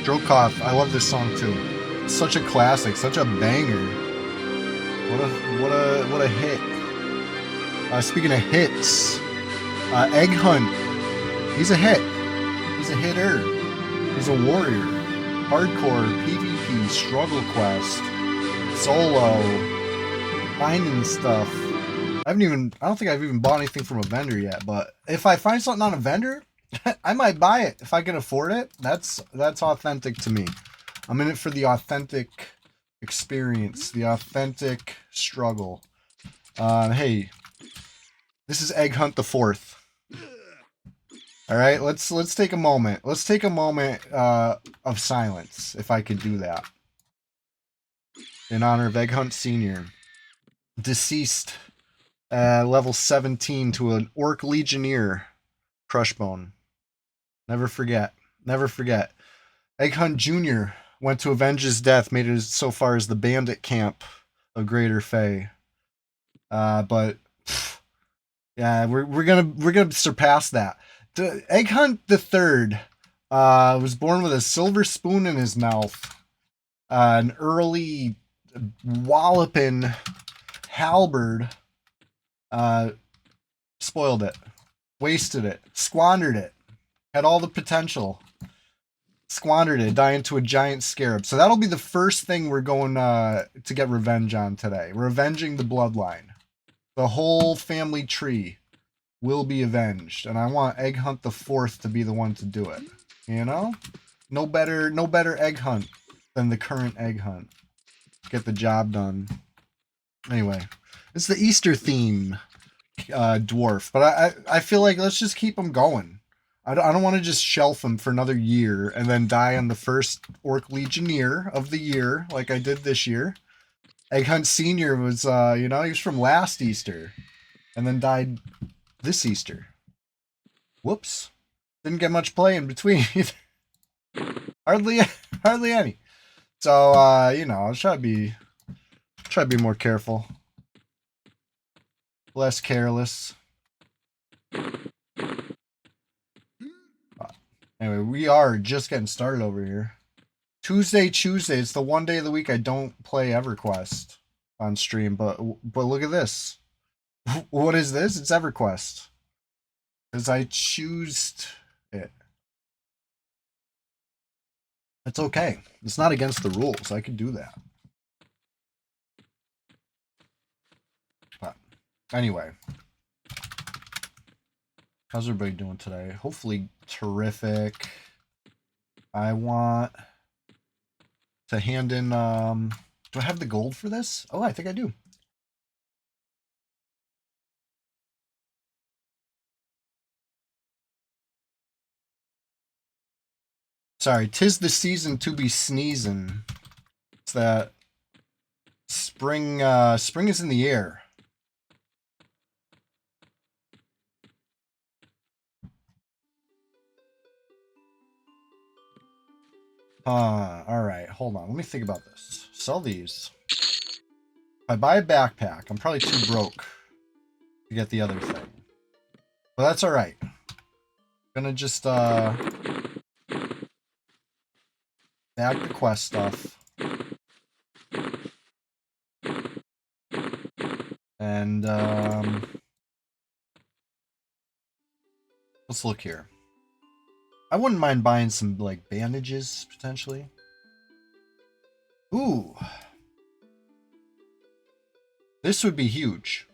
Stroke Off. I love this song too. Such a classic, such a banger. What a hit. Speaking of hits, Egghunt. He's a hit. He's a hitter. He's a warrior. Hardcore, PvP, struggle quest, solo, finding stuff. I don't think I've even bought anything from a vendor yet, but if I find something on a vendor, I might buy it if I can afford it. That's authentic to me. I'm in it for the authentic experience, the authentic struggle. Hey, this is Egghunt IV. All right, let's take a moment. Let's take a moment of silence, if I could do that, in honor of Egghunt Senior, deceased, level 17 to an Orc Legionnaire, Crushbone. Never forget. Never forget. Egghunt Jr. went to avenge his death, made it so far as the bandit camp of Greater Fey. But yeah, we're gonna surpass that. The Egghunt III was born with a silver spoon in his mouth, an early walloping halberd. Spoiled it, wasted it, squandered it. Had all the potential, squandered it, die into a giant scarab. So that'll be the first thing we're going to get revenge on today. We're avenging the bloodline. The whole family tree will be avenged, and I want Egghunt IV to be the one to do it. You know, no better Egghunt than the current Egghunt. Get the job done. Anyway, it's the Easter theme, dwarf, but I feel like let's just keep them going. I don't want to just shelf him for another year and then die on the first Orc Legionnaire of the year like I did this year. Egghunt Senior was, he was from last Easter and then died this Easter. Whoops. Didn't get much play in between either. hardly any. So, I'll try to be more careful. Less careless. Anyway, we are just getting started over here. Tuesday. It's the one day of the week I don't play EverQuest on stream, but look at this. What is this? It's EverQuest. Because I choose it. It's okay. It's not against the rules. I can do that. But anyway. How's everybody doing today? Hopefully terrific. I want to hand in, do I have the gold for this? Oh, I think I do. Sorry, 'tis the season to be sneezing. It's that spring is in the air. Alright, hold on. Let me think about this. Sell these. If I buy a backpack, I'm probably too broke to get the other thing. But that's alright. Gonna just, bag the quest stuff. And, let's look here. I wouldn't mind buying some, like, bandages, potentially. Ooh. This would be huge.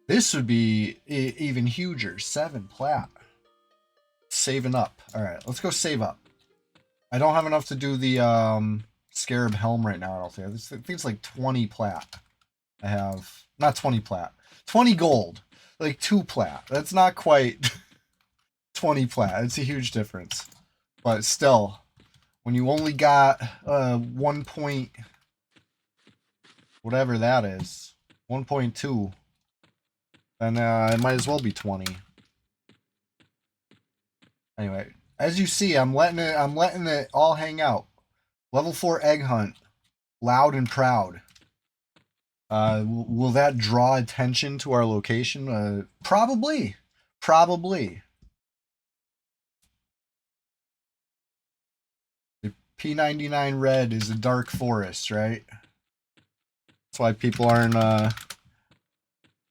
This would be even huger. 7 plat. Saving up. Alright, let's go save up. I don't have enough to do the Scarab Helm right now, I don't think. I think it's like 20 plat. I have... Not 20 plat. 20 gold. Like 2 plat. That's not quite 20 plat. It's a huge difference. But still, when you only got 1 point... whatever that is. 1.2. Then it might as well be 20. Anyway, as you see, I'm letting it all hang out. Level 4 Egghunt. Loud and proud. Will that draw attention to our location? Probably. Probably. P99 red is a dark forest, right? That's why people aren't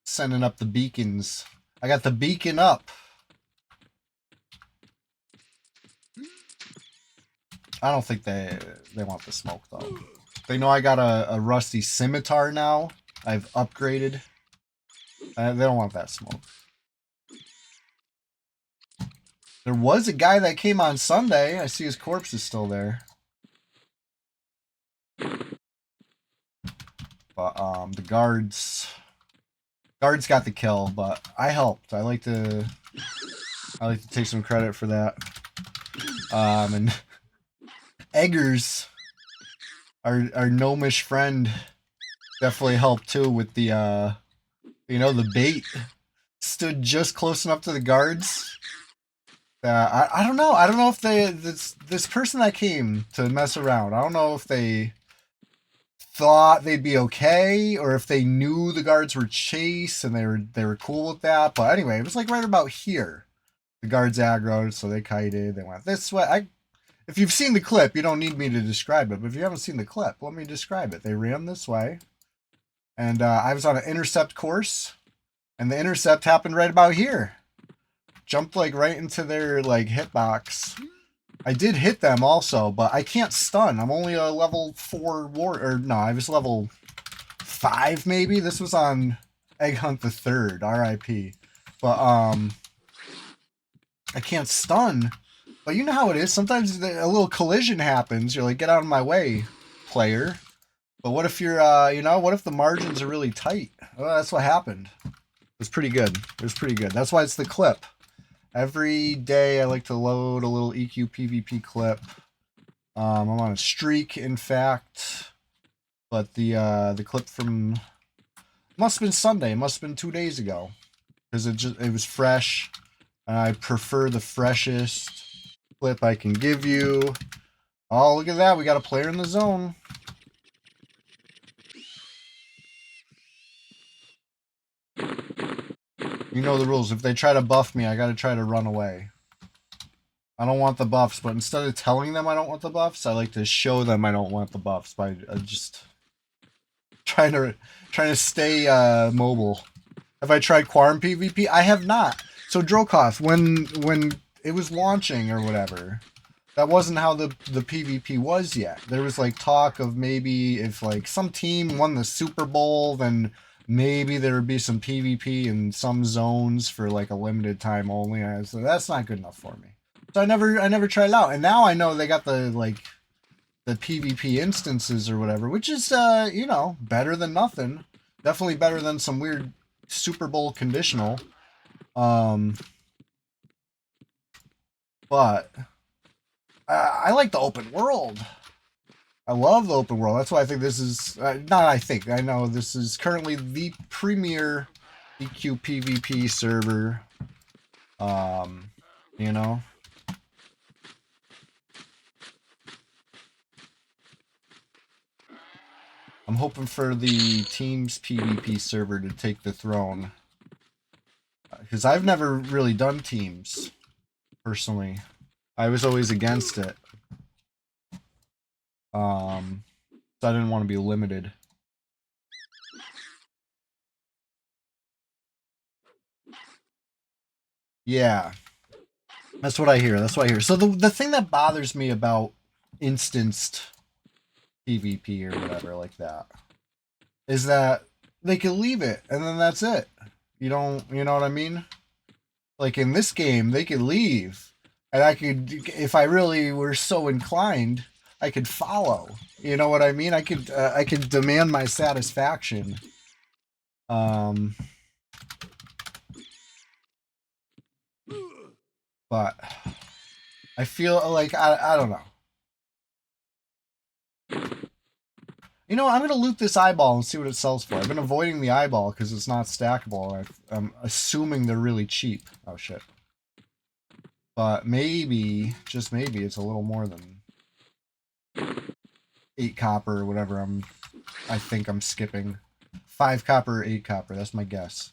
sending up the beacons. I got the beacon up. I don't think they want the smoke though. They know I got a rusty scimitar now. I've upgraded. They don't want that smoke. There was a guy that came on Sunday. I see his corpse is still there. But the guards got the kill, but I helped. I like to take some credit for that. And Eggers, our gnomish friend, definitely helped too with the the bait. Stood just close enough to the guards. I don't know. I don't know if this person that came to mess around. I don't know if they thought they'd be okay or if they knew the guards were chase and they were cool with that. But anyway, it was like right about here. The guards aggroed, so they kited. They went this way. If you've seen the clip, you don't need me to describe it. But if you haven't seen the clip, let me describe it. They ran this way, and I was on an intercept course, and the intercept happened right about here. Jumped like right into their like hitbox. I did hit them also, but I can't stun. I'm only a level 4 or no, I was level 5 maybe. This was on Egghunt IV, RIP. But I can't stun. But you know how it is. Sometimes a little collision happens. You're like, get out of my way, player. But what if you're what if the margins are really tight? Well, that's what happened. It was pretty good. It was pretty good. That's why it's the clip. Every day I like to load a little EQ PvP clip. I'm on a streak, in fact. But the clip from must have been Sunday. It must have been 2 days ago, because it was fresh. And I prefer the freshest clip I can give you. Oh, look at that! We got a player in the zone. You know the rules. If they try to buff me, I gotta try to run away. I don't want the buffs, but instead of telling them I don't want the buffs, I like to show them I don't want the buffs by just trying to stay mobile. Have I tried Quarm PvP? I have not. So Drokoff, when it was launching or whatever, that wasn't how the PvP was yet. There was like talk of maybe if like some team won the Super Bowl, then maybe there would be some PvP in some zones for like a limited time only. So that's not good enough for me. So I never tried it out. And now I know they got the PvP instances or whatever, which is better than nothing. Definitely better than some weird Super Bowl conditional. But I like the open world. I love the open world. That's why I think this is I know this is currently the premier EQ PvP server. You know. I'm hoping for the Teams PvP server to take the throne. Because I've never really done Teams, personally. I was always against it. So I didn't want to be limited. Yeah. That's what I hear. That's what I hear. So the thing that bothers me about instanced PvP or whatever like that is that they can leave it and then that's it. You know what I mean? Like in this game, they could leave and I could, if I really were so inclined, I could follow. You know what I mean? I could demand my satisfaction. But I feel like I don't know. You know, I'm going to loot this eyeball and see what it sells for. I've been avoiding the eyeball because it's not stackable. I'm assuming they're really cheap. Oh, shit. But maybe, just maybe, it's a little more than 8 copper or whatever I think I'm skipping. 5 copper or 8 copper, that's my guess.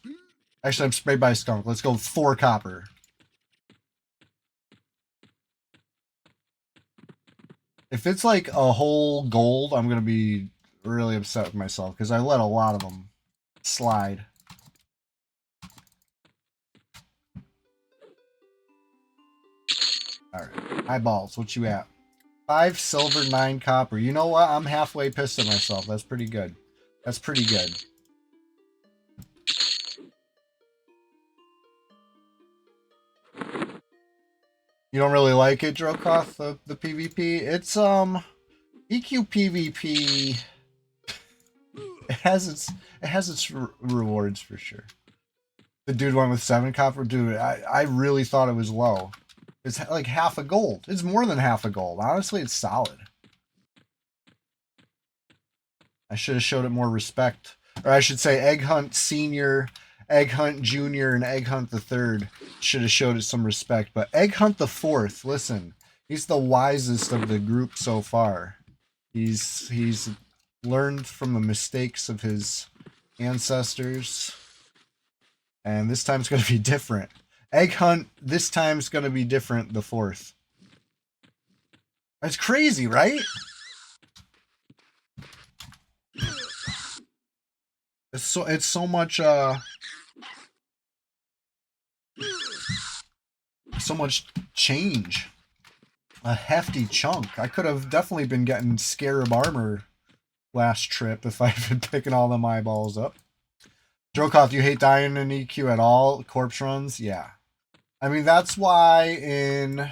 Actually, I'm sprayed by a skunk. Let's go 4 copper. If it's like a whole gold, I'm gonna be really upset with myself because I let a lot of them slide. All right, eyeballs. What you at? 5 silver, 9 copper. You know what? I'm halfway pissed at myself. That's pretty good. That's pretty good. You don't really like it, Drokoth, the PvP? It's EQ PvP. It has its rewards for sure. The dude went with 7 copper. Dude, I really thought it was low. It's like half a gold. It's more than half a gold. Honestly, it's solid. I should have showed it more respect. Or I should say Egghunt Senior, Egghunt Junior, and Egghunt III should have showed it some respect. But Egghunt IV, listen, he's the wisest of the group so far. He's learned from the mistakes of his ancestors. And this time's going to be different. Egghunt, this time's going to be different, the 4th. That's crazy, right? It's so much change. A hefty chunk. I could have definitely been getting Scarab armor last trip if I'd been picking all them eyeballs up. Drokoth, do you hate dying in EQ at all? Corpse runs? Yeah. I mean, that's why in,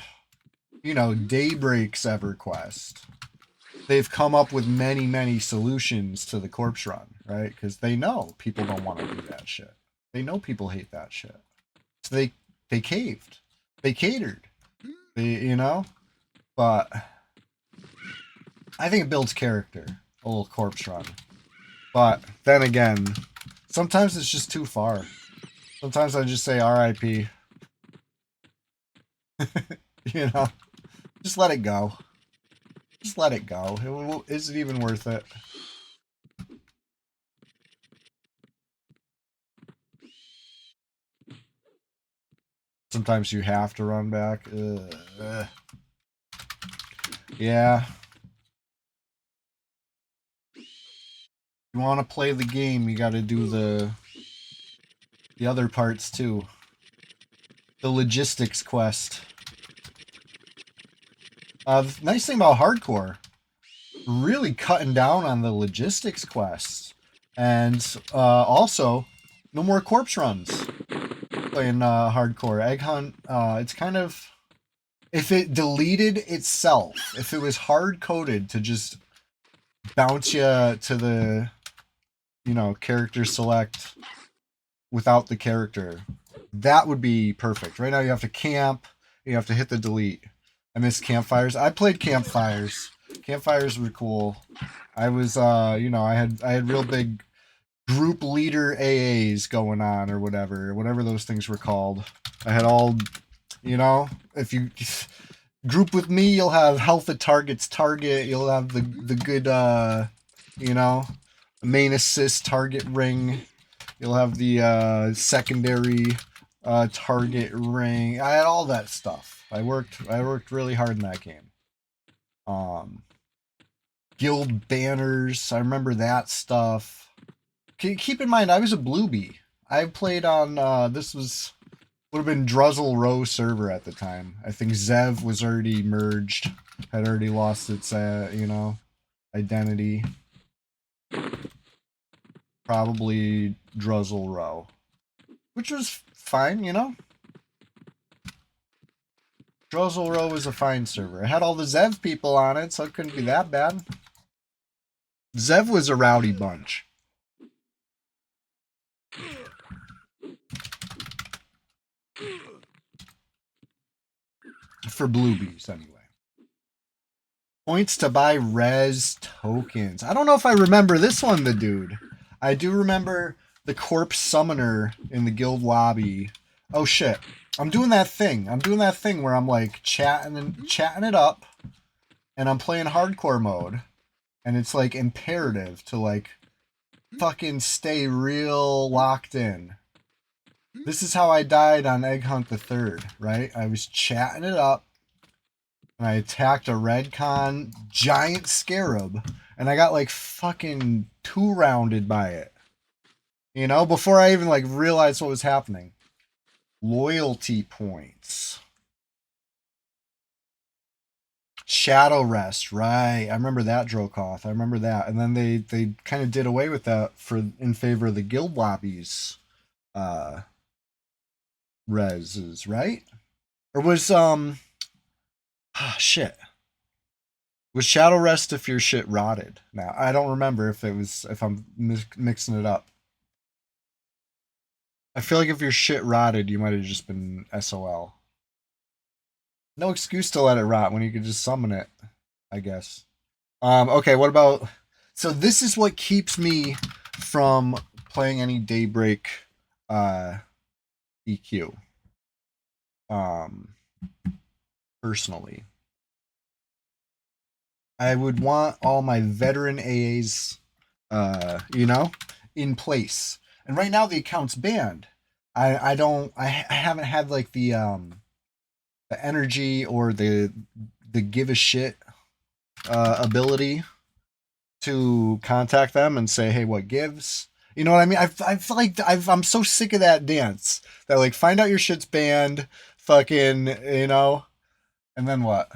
you know, Daybreak's EverQuest, they've come up with many, many solutions to the corpse run, right? Because they know people don't want to do that shit. They know people hate that shit. So they caved. They catered. You know? But I think it builds character, a little corpse run. But then again, sometimes it's just too far. Sometimes I just say RIP. You know? Just let it go. Just let it go. Is it even worth it? Sometimes you have to run back. Yeah. You want to play the game, you got to do the other parts too. The logistics quest. The nice thing about hardcore, really cutting down on the logistics quests, and also no more corpse runs. Playing hardcore Egghunt, it's kind of, if it deleted itself, if it was hard coded to just bounce you to the, you know, character select without the character, that would be perfect. Right now you have to camp, you have to hit the delete. I miss campfires. I played campfires. Campfires were cool. I was you know, I had real big group leader AAs going on, or whatever those things were called. I had all, you know, if you group with me, you'll have health at target's target, you'll have the good you know, main assist target ring, you'll have the secondary target ring. I had all that stuff. I worked really hard in that game. Guild banners, I remember that stuff. Keep in mind, I was a bluebie. I played on this would have been Druzzle Row server at the time. I think Zev was already merged, had already lost its you know, identity. Probably Druzzle Row, which was fine, you know. Druzzle Row was a fine server. It had all the Zev people on it, so it couldn't be that bad. Zev was a rowdy bunch. For bluebies, anyway. Points to buy res tokens. I don't know if I remember this one, the dude. I do remember the corpse summoner in the guild lobby. Oh shit. I'm doing that thing. Where I'm like chatting it up, and I'm playing hardcore mode, and it's like imperative to like fucking stay real locked in. This is how I died on Egghunt III, right? I was chatting it up. and I attacked a redcon giant scarab, and I got like fucking 2-rounded by it. You know, before I even like realized what was happening. Loyalty points. Shadow Rest, right? I remember that Drokoth. I remember that, and then they kind of did away with that for in favor of the guild lobbies, uh, reses, right? Or was shit. Was Shadow Rest if your shit rotted? Now I don't remember if it was if I'm mixing it up. I feel like if your shit rotted, you might have just been SOL. No excuse to let it rot when you could just summon it, I guess. Okay, what about so this is what keeps me from playing any Daybreak EQ. Um Personally. I would want all my veteran AAs you know, in place. And right now the account's banned. I haven't had like the energy or the give a shit ability to contact them and say, hey, what gives? You know what I mean? I feel like I'm so sick of that dance. That like find out your shit's banned, fucking, you know, and then what?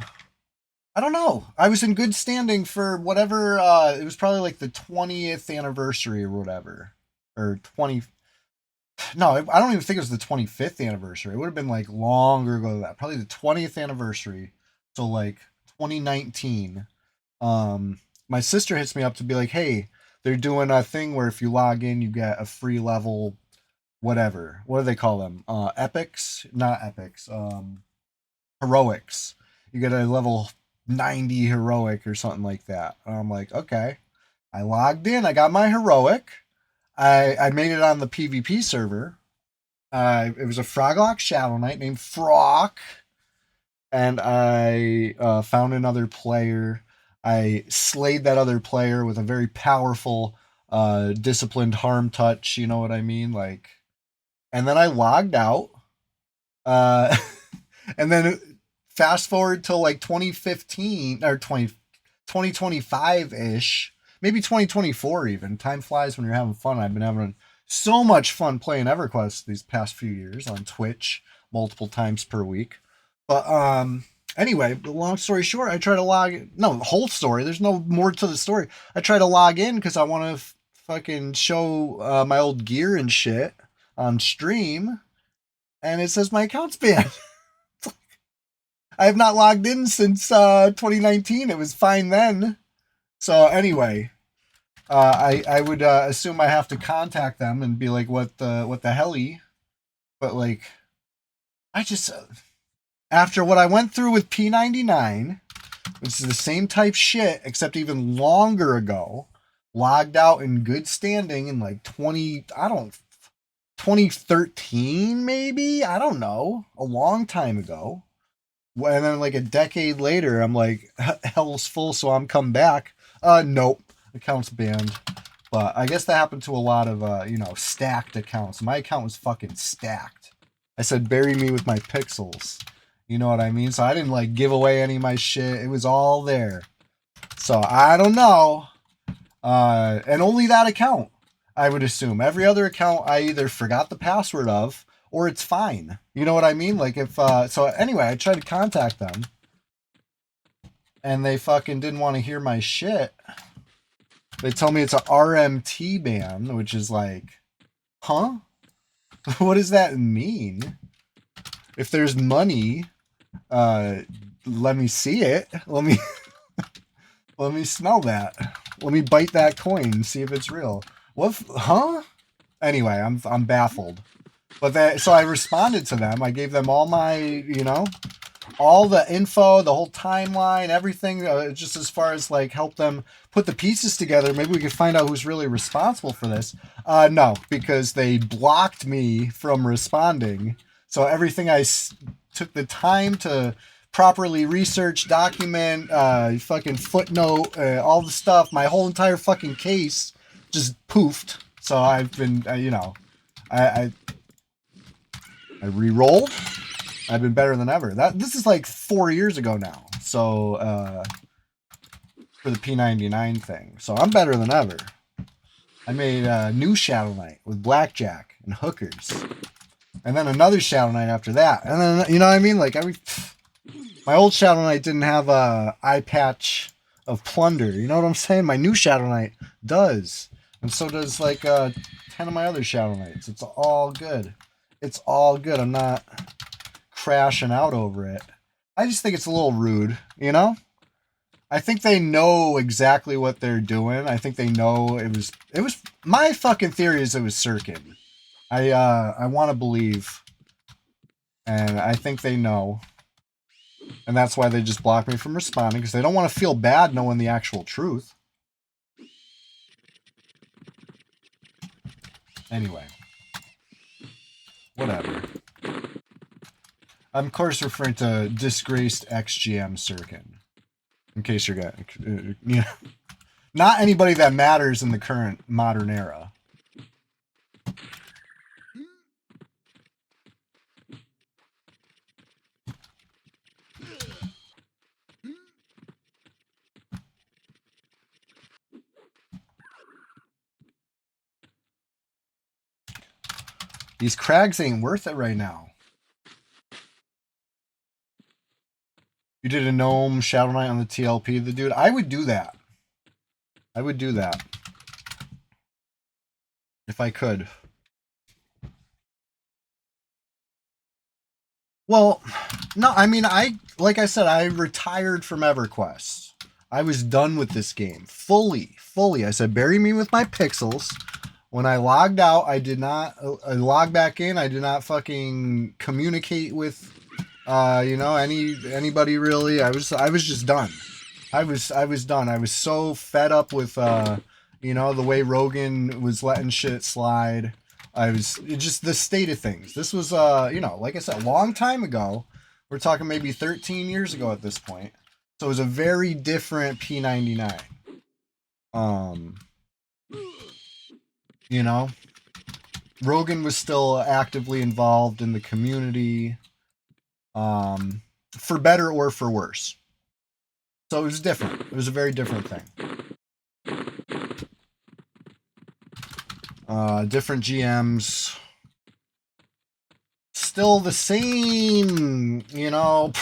I don't know. I was in good standing for whatever. It was probably like the 20th anniversary or whatever, or 20. No, I don't even think it was the 25th anniversary. It would have been like longer ago than that. Probably the 20th anniversary. So like 2019. My sister hits me up to be like, hey, they're doing a thing where if you log in, you get a free level, whatever. What do they call them? Epics? Not epics. Heroics. You get a level 90 heroic or something like that. And I'm like, okay. I logged in. I got my heroic. I made it on the PvP server. It was a Froglock Shadow Knight named Frock. And I found another player. I slayed that other player with a very powerful, disciplined harm touch. You know what I mean? Like, and then I logged out. Uh, and then fast forward to like 2015 or 2025 ish, maybe 2024 even. Time flies when you're having fun. I've been having so much fun playing EverQuest these past few years on Twitch multiple times per week. But anyway, long story short, I try to no, the whole story. There's no more to the story. I try to log in because I want to fucking show my old gear and shit on stream, and it says my account's banned. I have not logged in since 2019. It was fine then. So anyway, I would assume I have to contact them and be like, what the helly? But like, I just after what I went through with P99, which is the same type shit except even longer ago, logged out in good standing in like 2013 maybe, I don't know, a long time ago. And then like a decade later, I'm like, hell's full, so I'm come back. Nope, account's banned. But I guess that happened to a lot of stacked accounts. My account was fucking stacked. I said bury me with my pixels. You know what I mean? So I didn't like give away any of my shit. It was all there. So I don't know. And only that account, I would assume. Every other account I either forgot the password of or it's fine. You know what I mean? Like if so anyway, I tried to contact them and they fucking didn't want to hear my shit. They told me it's a RMT ban, which is like, huh? What does that mean? If there's money, let me see it. Let me smell that. Let me bite that coin and see if it's real. What? Huh? Anyway, I'm baffled. But so I responded to them. I gave them all my, all the info, the whole timeline, everything, just as far as like help them put the pieces together. Maybe we could find out who's really responsible for this. No, because they blocked me from responding. So everything took the time to properly research, document, fucking footnote, all the stuff, my whole entire fucking case just poofed. So I've been, I re-rolled. I've been better than ever. This is like 4 years ago now. So So for the P99 thing. So I'm better than ever. I made a new Shadow Knight with blackjack and hookers. And then another Shadow Knight after that. And then, you know what I mean? Like, my old Shadow Knight didn't have a eye patch of plunder. You know what I'm saying? My new Shadow Knight does. And so does, like, 10 of my other Shadow Knights. It's all good. It's all good. I'm not crashing out over it. I just think it's a little rude, you know? I think they know exactly what they're doing. I think they know it was my fucking theory is it was Sirkin. I want to believe, and I think they know, and that's why they just block me from responding, because they don't want to feel bad knowing the actual truth. Anyway, whatever. I'm of course referring to disgraced ex-GM Sirkin. In case you're getting, you know, not anybody that matters in the current modern era. These crags ain't worth it right now. You did a gnome Shadow Knight on the TLP, the dude. I would do that. I would do that. If I could. Well, no, I mean, like I said, I retired from EverQuest. I was done with this game. Fully. I said, bury me with my pixels. When I logged out, I did not log back in. I did not fucking communicate with, you know, anybody really. I was just done. I was done. I was so fed up with, you know, the way Rogan was letting shit slide. It's just the state of things. This was, you know, like I said, a long time ago. We're talking maybe 13 years ago at this point. So it was a very different P99. You know, Rogan was still actively involved in the community, for better or for worse. So it was different. It was a very different thing. Different GMs. Still the same, you know,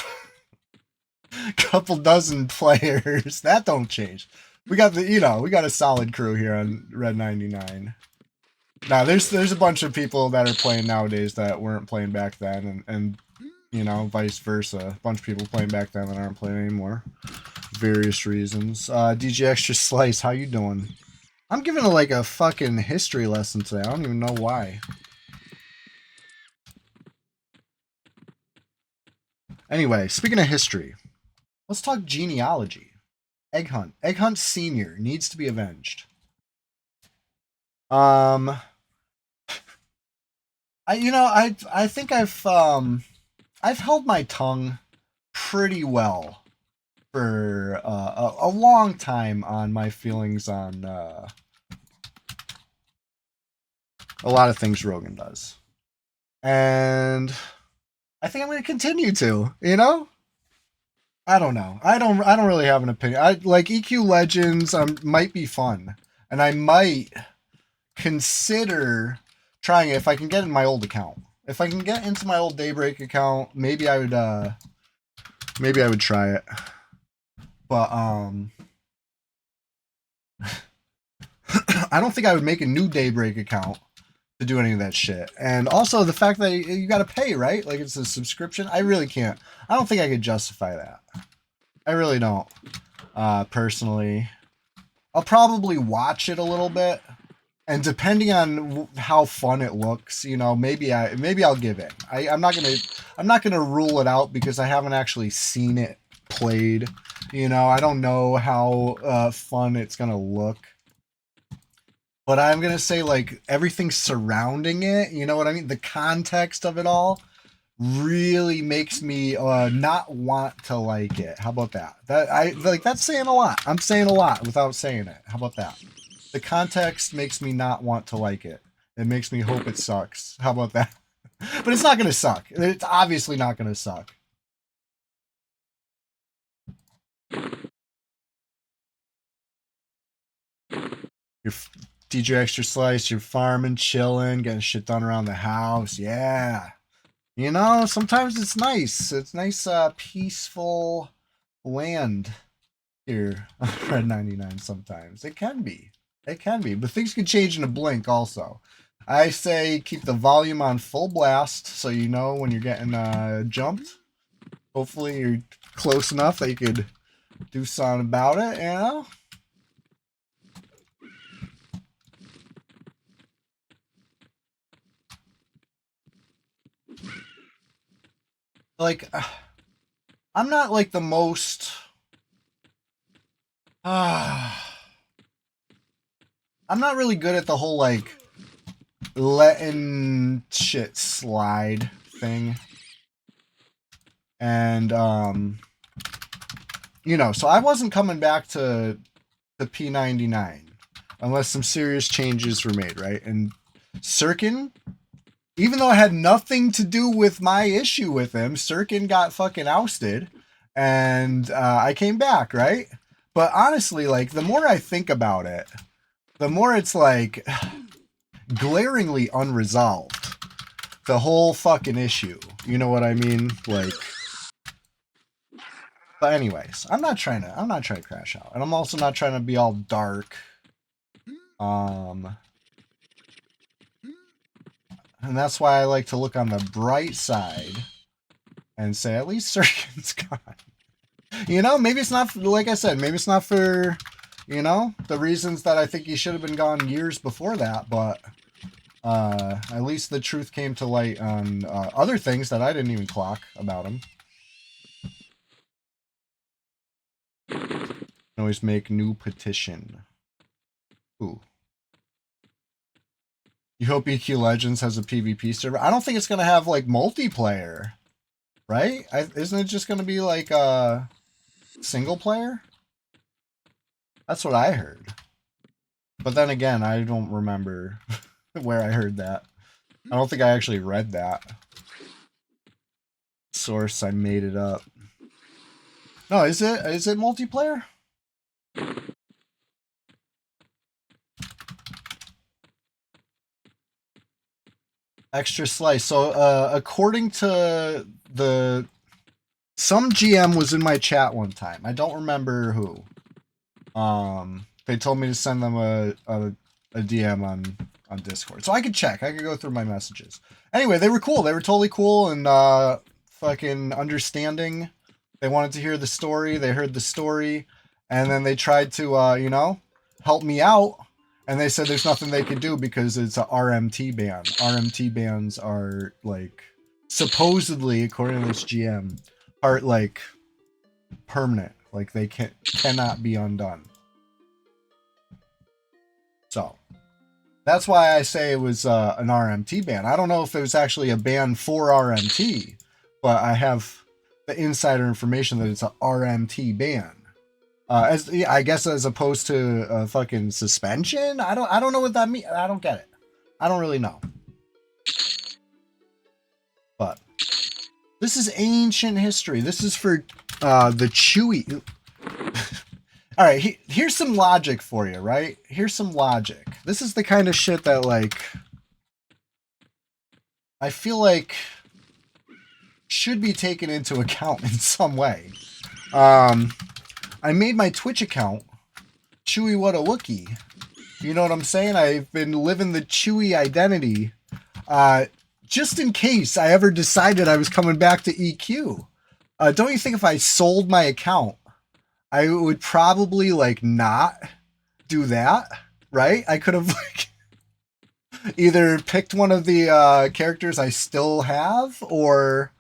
couple dozen players. That don't change. We got the, you know, we got a solid crew here on Red 99. Now there's a bunch of people that are playing nowadays that weren't playing back then, and you know, vice versa. A bunch of people playing back then that aren't playing anymore. Various reasons. DJ Extra Slice, how you doing? I'm giving like a fucking history lesson today. I don't even know why. Anyway, speaking of history, let's talk genealogy. Egghunt. Egghunt Senior needs to be avenged. I think I've held my tongue pretty well for a long time on my feelings on a lot of things Rogan does, and I think I'm going to continue to. You know, I don't know. I don't really have an opinion. I like EQ Legends. Might be fun, and I might consider trying it if I can get in my old account. If I can get into my old Daybreak account, maybe I would try it. But I don't think I would make a new Daybreak account to do any of that shit. And also the fact that you got to pay, right? Like it's a subscription. I really can't. I don't think I could justify that. I really don't. Personally, I'll probably watch it a little bit. And depending on how fun it looks, you know, maybe I'll give in. I'm not gonna rule it out because I haven't actually seen it played. You know, I don't know how fun it's gonna look. But I'm gonna say like everything surrounding it. You know what I mean? The context of it all really makes me not want to like it. How about that? That's saying a lot. I'm saying a lot without saying it. How about that? The context makes me not want to like it. It makes me hope it sucks. How about that? But it's not going to suck. It's obviously not going to suck. You're DJ Extra Slice, you're farming, chilling, getting shit done around the house. Yeah. You know, sometimes it's nice. It's nice, peaceful land here on Red 99 sometimes. It can be. It can be. But things can change in a blink also. I say keep the volume on full blast so you know when you're getting jumped. Hopefully you're close enough that you could do something about it, you know? Like, I'm not like the most... I'm not really good at the whole, like, letting shit slide thing. And, you know, so I wasn't coming back to the P99 unless some serious changes were made, right? And Sirkin, even though it had nothing to do with my issue with him, Sirkin got fucking ousted, and I came back, right? But honestly, like, the more I think about it, the more it's, like, glaringly unresolved. The whole fucking issue. You know what I mean? Like... But anyways, I'm not trying to crash out. And I'm also not trying to be all dark. And that's why I like to look on the bright side and say, at least Sirkin's gone. You know, maybe it's not, like I said, maybe it's not for, you know, the reasons that I think he should have been gone years before that, but at least the truth came to light on other things that I didn't even clock about him. Can always make new petition. Ooh. You hope EQ Legends has a PvP server? I don't think it's going to have, like, multiplayer. Right? Isn't it just going to be, like, single player? That's what I heard. But then again, I don't remember where I heard that. I don't think I actually read that. Source, I made it up. No, is it multiplayer? Extra Slice. So, according to some GM was in my chat one time. I don't remember who. They told me to send them a DM on Discord. So I could check. I could go through my messages. Anyway, they were cool. They were totally cool and fucking understanding. They wanted to hear the story. They heard the story. And then they tried to, you know, help me out. And they said there's nothing they could do because it's a RMT ban. RMT bans are, like, supposedly, according to this GM, are, like, permanent. Like, they cannot be undone. So, that's why I say it was an RMT ban. I don't know if it was actually a ban for RMT, but I have the insider information that it's a RMT ban. I guess as opposed to a fucking suspension? I don't know what that means. I don't get it. I don't really know. But this is ancient history. This is for the Chewy. All right, here's some logic for you, right? Here's some logic. This is the kind of shit that, like, I feel like should be taken into account in some way. I made my Twitch account, Chewy What a Wookie. You know what I'm saying? I've been living the Chewy identity, just in case I ever decided I was coming back to EQ. Don't you think if I sold my account, I would probably, like, not do that, right? I could have, like, either picked one of the characters I still have, or,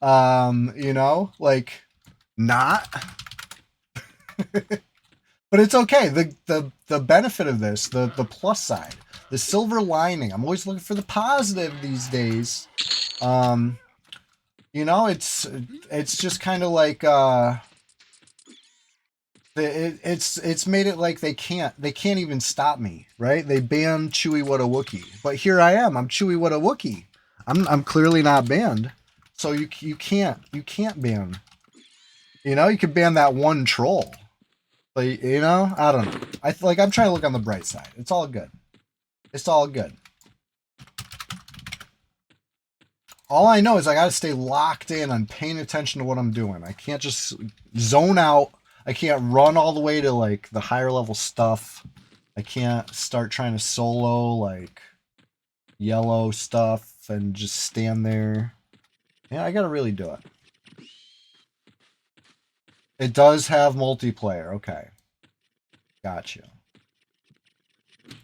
you know, like, not. But it's okay. The benefit of this, the plus side, the silver lining. I'm always looking for the positive these days. You know, it's just kind of like it's made it like they can't even stop me, right? They banned Chewy What a Wookie, but here I am. I'm Chewy What a Wookie. I'm clearly not banned, so you can't ban. You know, you could ban that one troll. But, you know, I don't know. I'm trying to look on the bright side. It's all good. It's all good. All I know is I got to stay locked in on paying attention to what I'm doing. I can't just zone out. I can't run all the way to like the higher level stuff. I can't start trying to solo like yellow stuff and just stand there. Yeah, I got to really do it. It does have multiplayer. Okay. Gotcha.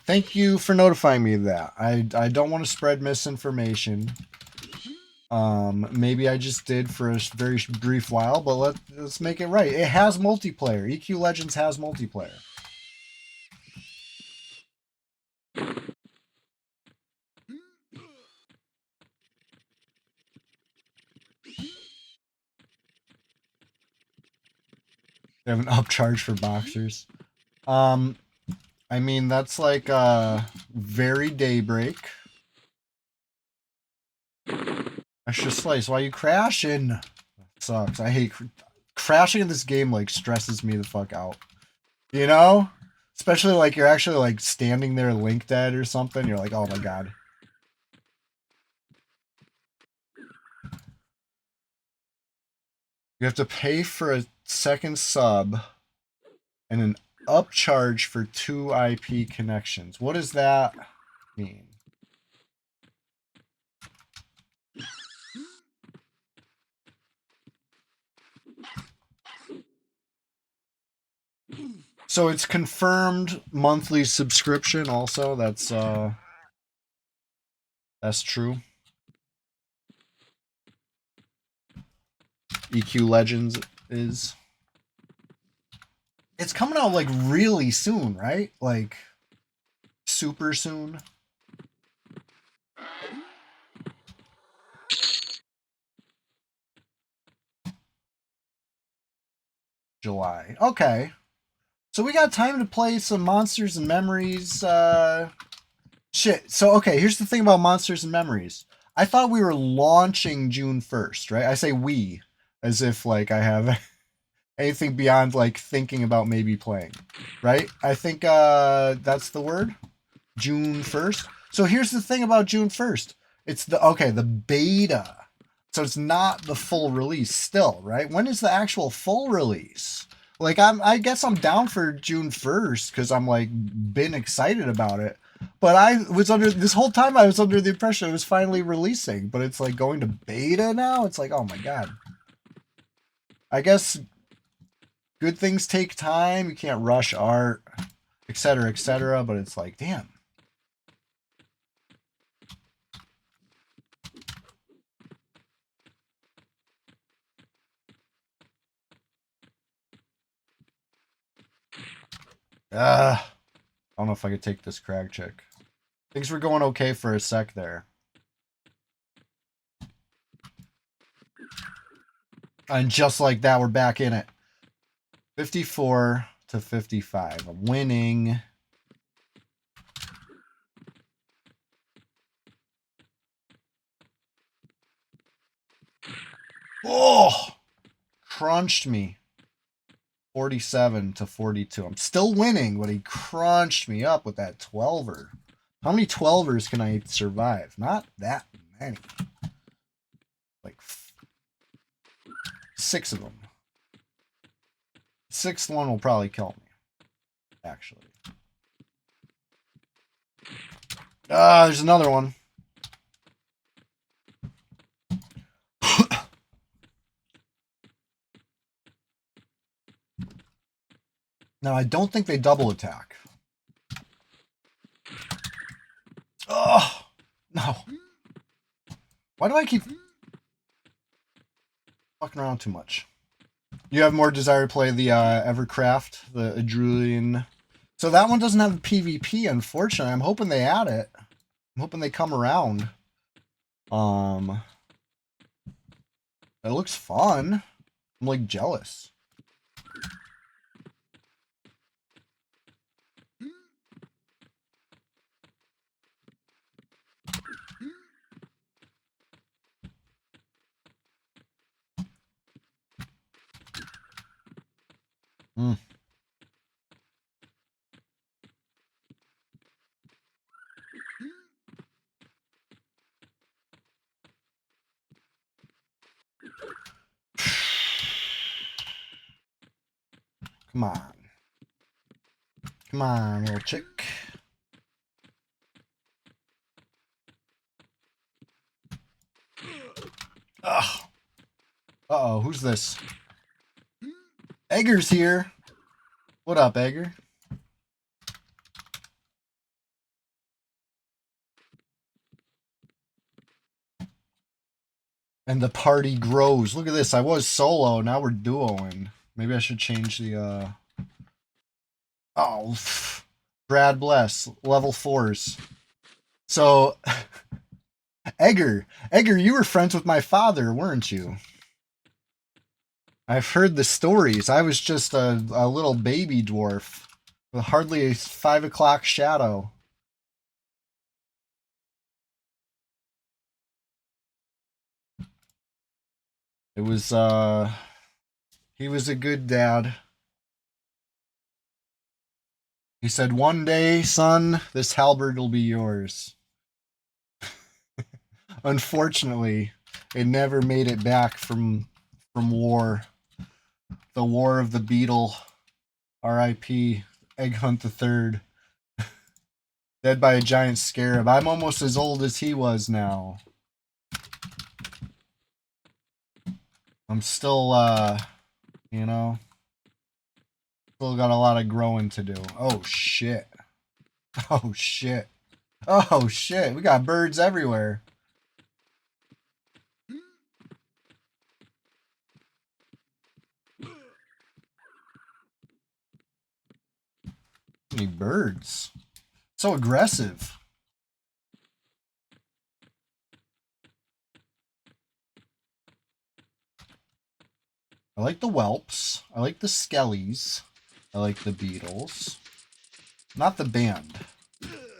Thank you for notifying me of that. I don't want to spread misinformation. Maybe I just did for a very brief while, but let's make it right. It has multiplayer. EQ Legends has multiplayer. They have an upcharge for boxers. I mean, that's like very daybreak. Extra slice. Why you crashing? Sucks. I hate crashing in this game. Like stresses me the fuck out. You know, especially like you're actually like standing there, link dead or something. You're like, oh my god. You have to pay for a second sub and an upcharge for 2 IP connections. What does that mean? So it's confirmed monthly subscription also. That's true. EQ Legends is. It's coming out like really soon, right? Like super soon. July. Okay. So we got time to play some Monsters and Memories. Shit. So, okay, here's the thing about Monsters and Memories. I thought we were launching June 1st, right? I say we as if like I have anything beyond like thinking about maybe playing, right? I think that's the word. June 1st. So here's the thing about June 1st. It's the beta. So it's not the full release still, right? When is the actual full release? Like I guess I'm down for June 1st cuz I'm like been excited about it. But I was under this whole time I was under the impression it was finally releasing, but it's like going to beta now. It's like, "Oh my god." I guess good things take time. You can't rush art, etc., but it's like, damn. I don't know if I could take this crag check. Things were going okay for a sec there. And just like that, we're back in it. 54 to 55. I'm winning. Oh! Crunched me. 47 to 42. I'm still winning, but he crunched me up with that 12er. How many 12ers can I survive? Not that many. Like 6 of them. 6th one will probably kill me. Actually. There's another one. Now, I don't think they double attack. Oh, no. Why do I keep fucking around too much? You have more desire to play the Evercraft, the Adrulian. So that one doesn't have a PvP, unfortunately. I'm hoping they add it. I'm hoping they come around. It looks fun. I'm like jealous. Come on. Come on, little chick. Ugh. Uh-oh, who's this? Egger's here. What up, Egger? And the party grows. Look at this. I was solo. Now we're duoing. Maybe I should change the, Oh, Brad Bless. Level 4s. So, Egger, you were friends with my father, weren't you? I've heard the stories. I was just a little baby dwarf with hardly a 5 o'clock shadow. It was, he was a good dad. He said, one day, son, this halberd will be yours. Unfortunately, it never made it back from war. The War of the Beetle. R.I.P. Egghunt III. Dead by a giant scarab. I'm almost as old as he was now. I'm still, you know, still got a lot of growing to do. Oh, shit. Oh, shit. Oh, shit. We got birds everywhere. Many birds. So aggressive. I like the whelps. I like the skellies. I like the beetles. Not the band.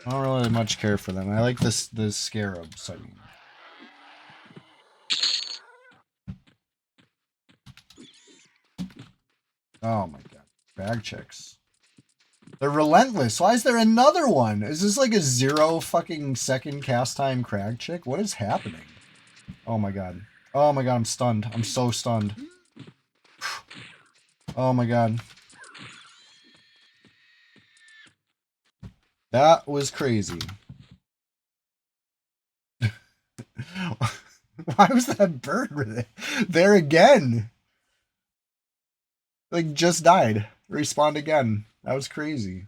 I don't really much care for them. I like the scarabs, I mean. Oh my god. Bag chicks. They're relentless. Why is there another one? Is this like a 0 fucking second cast time crag chick? What is happening? Oh my god. Oh my god, I'm stunned. I'm so stunned. Oh my god. That was crazy. Why was that bird there again? Like, just died. Respawned again. That was crazy.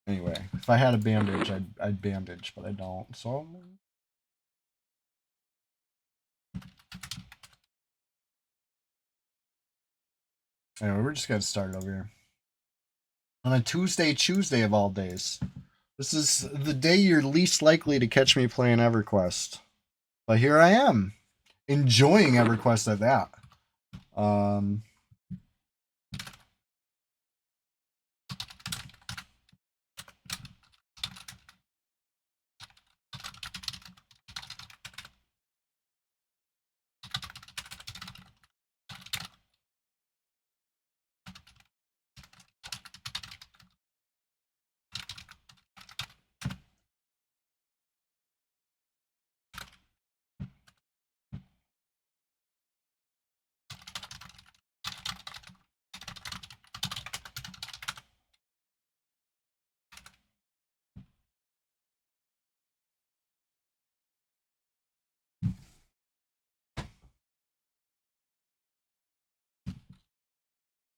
Anyway, if I had a bandage, I'd bandage, but I don't, so... Anyway, we're just gonna start over here. On a CHEWSDAY of all days. This is the day you're least likely to catch me playing EverQuest. But here I am, enjoying EverQuest at that.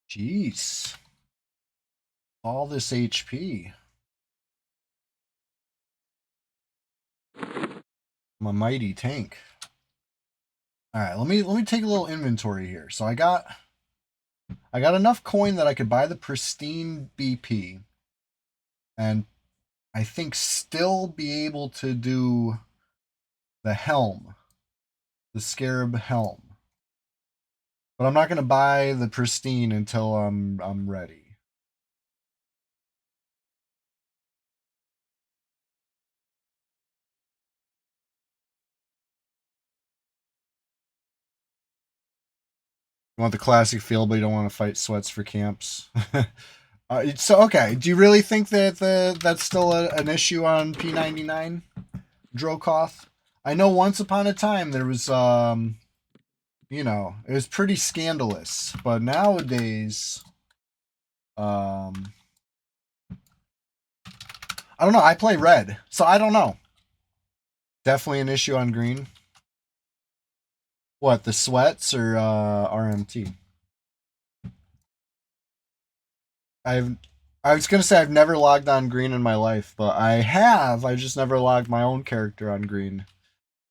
Jeez. All this HP. I'm a mighty tank. Alright, let me take a little inventory here. So I got enough coin that I could buy the pristine BP. And I think still be able to do the helm. The scarab helm. But I'm not gonna buy the pristine until I'm ready. You want the classic feel, but you don't want to fight sweats for camps. So okay, do you really think that that's still an issue on P99, Drokoth? I know once upon a time there was, you know, it was pretty scandalous, but nowadays, um, I don't know. I play red, so I don't know. Definitely an issue on green. What, the sweats or RMT? I've I was gonna say I've never logged on green in my life, but I have. I just never logged my own character on green.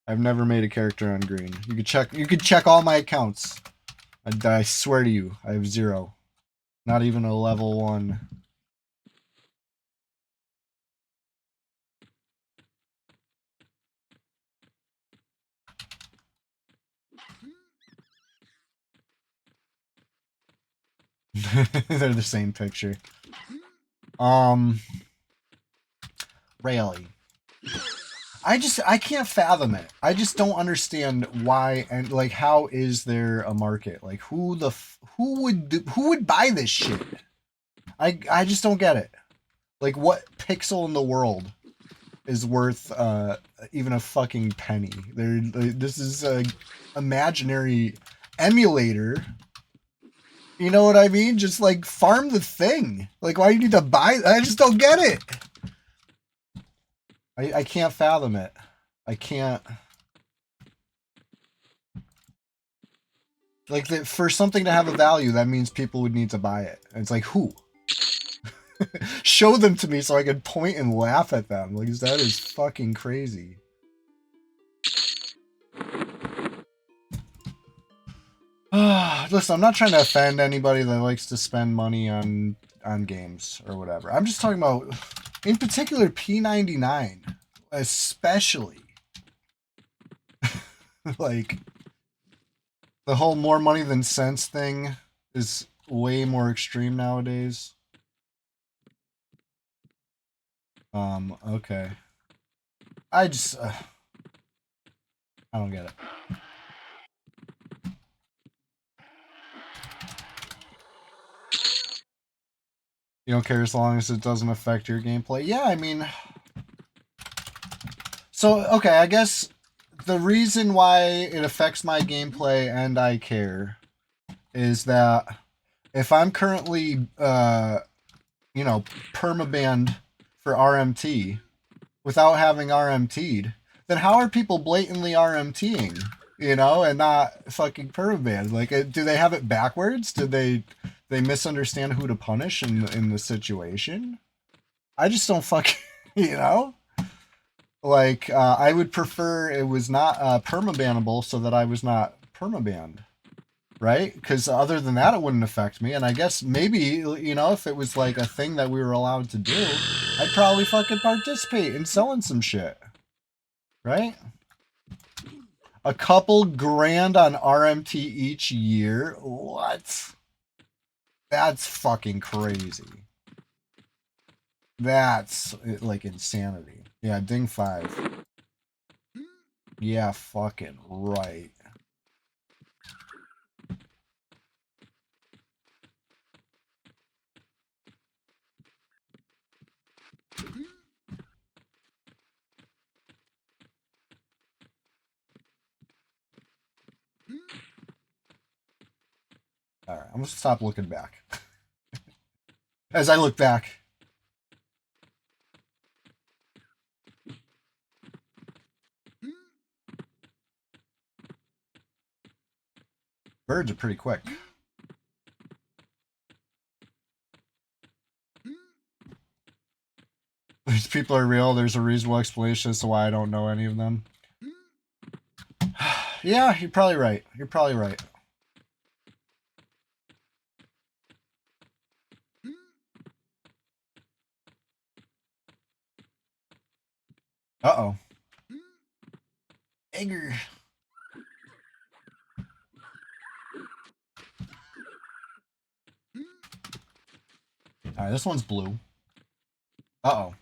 I've never made a character on green. You could check. You could check all my accounts. I swear to you, I have 0. Not even a level 1. They're the same picture. Really. I can't fathom it. I just don't understand why, and like, how is there a market? Like, who would buy this shit? I just don't get it. Like, what pixel in the world is worth even a fucking penny? This is a imaginary emulator. You know what I mean? Just like farm the thing. Like, why do you need to buy? I just don't get it. I can't fathom it. I can't. Like, for something to have a value, that means people would need to buy it. And it's like, who? Show them to me so I can point and laugh at them. Like, that is fucking crazy. Listen, I'm not trying to offend anybody that likes to spend money on games or whatever. I'm just talking about, in particular, P99, especially. Like, the whole more money than sense thing is way more extreme nowadays. Okay. I just, I don't get it. You don't care as long as it doesn't affect your gameplay. Yeah, I mean, so, okay, I guess the reason why it affects my gameplay and I care is that if I'm currently, you know, permabanned for RMT without having RMT'd, then how are people blatantly RMTing, you know, and not fucking permabanned? Like, do they have it backwards? Did they misunderstand who to punish in the situation? I just don't fucking, you know? Like, I would prefer it was not permabannable so that I was not permabanned, right? Because other than that, it wouldn't affect me. And I guess maybe, you know, if it was like a thing that we were allowed to do, I'd probably fucking participate in selling some shit, right? A couple grand on RMT each year? What? That's fucking crazy. That's like insanity. Yeah, Ding 5. Yeah, fucking right. All right, I'm gonna stop looking back. As I look back, birds are pretty quick. These people are real. There's a reasonable explanation as to why I don't know any of them. Yeah, you're probably right. You're probably right. Uh-oh. Egger. All right, this one's blue. Uh-oh.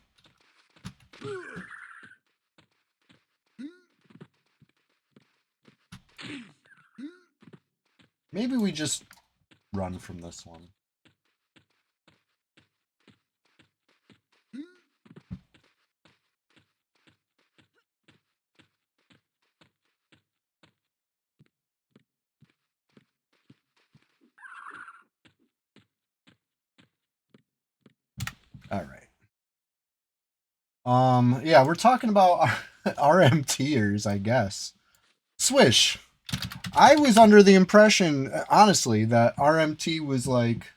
Maybe we just run from this one. All right. Yeah, we're talking about RMTers, I guess. Swish. I was under the impression, honestly, that RMT was like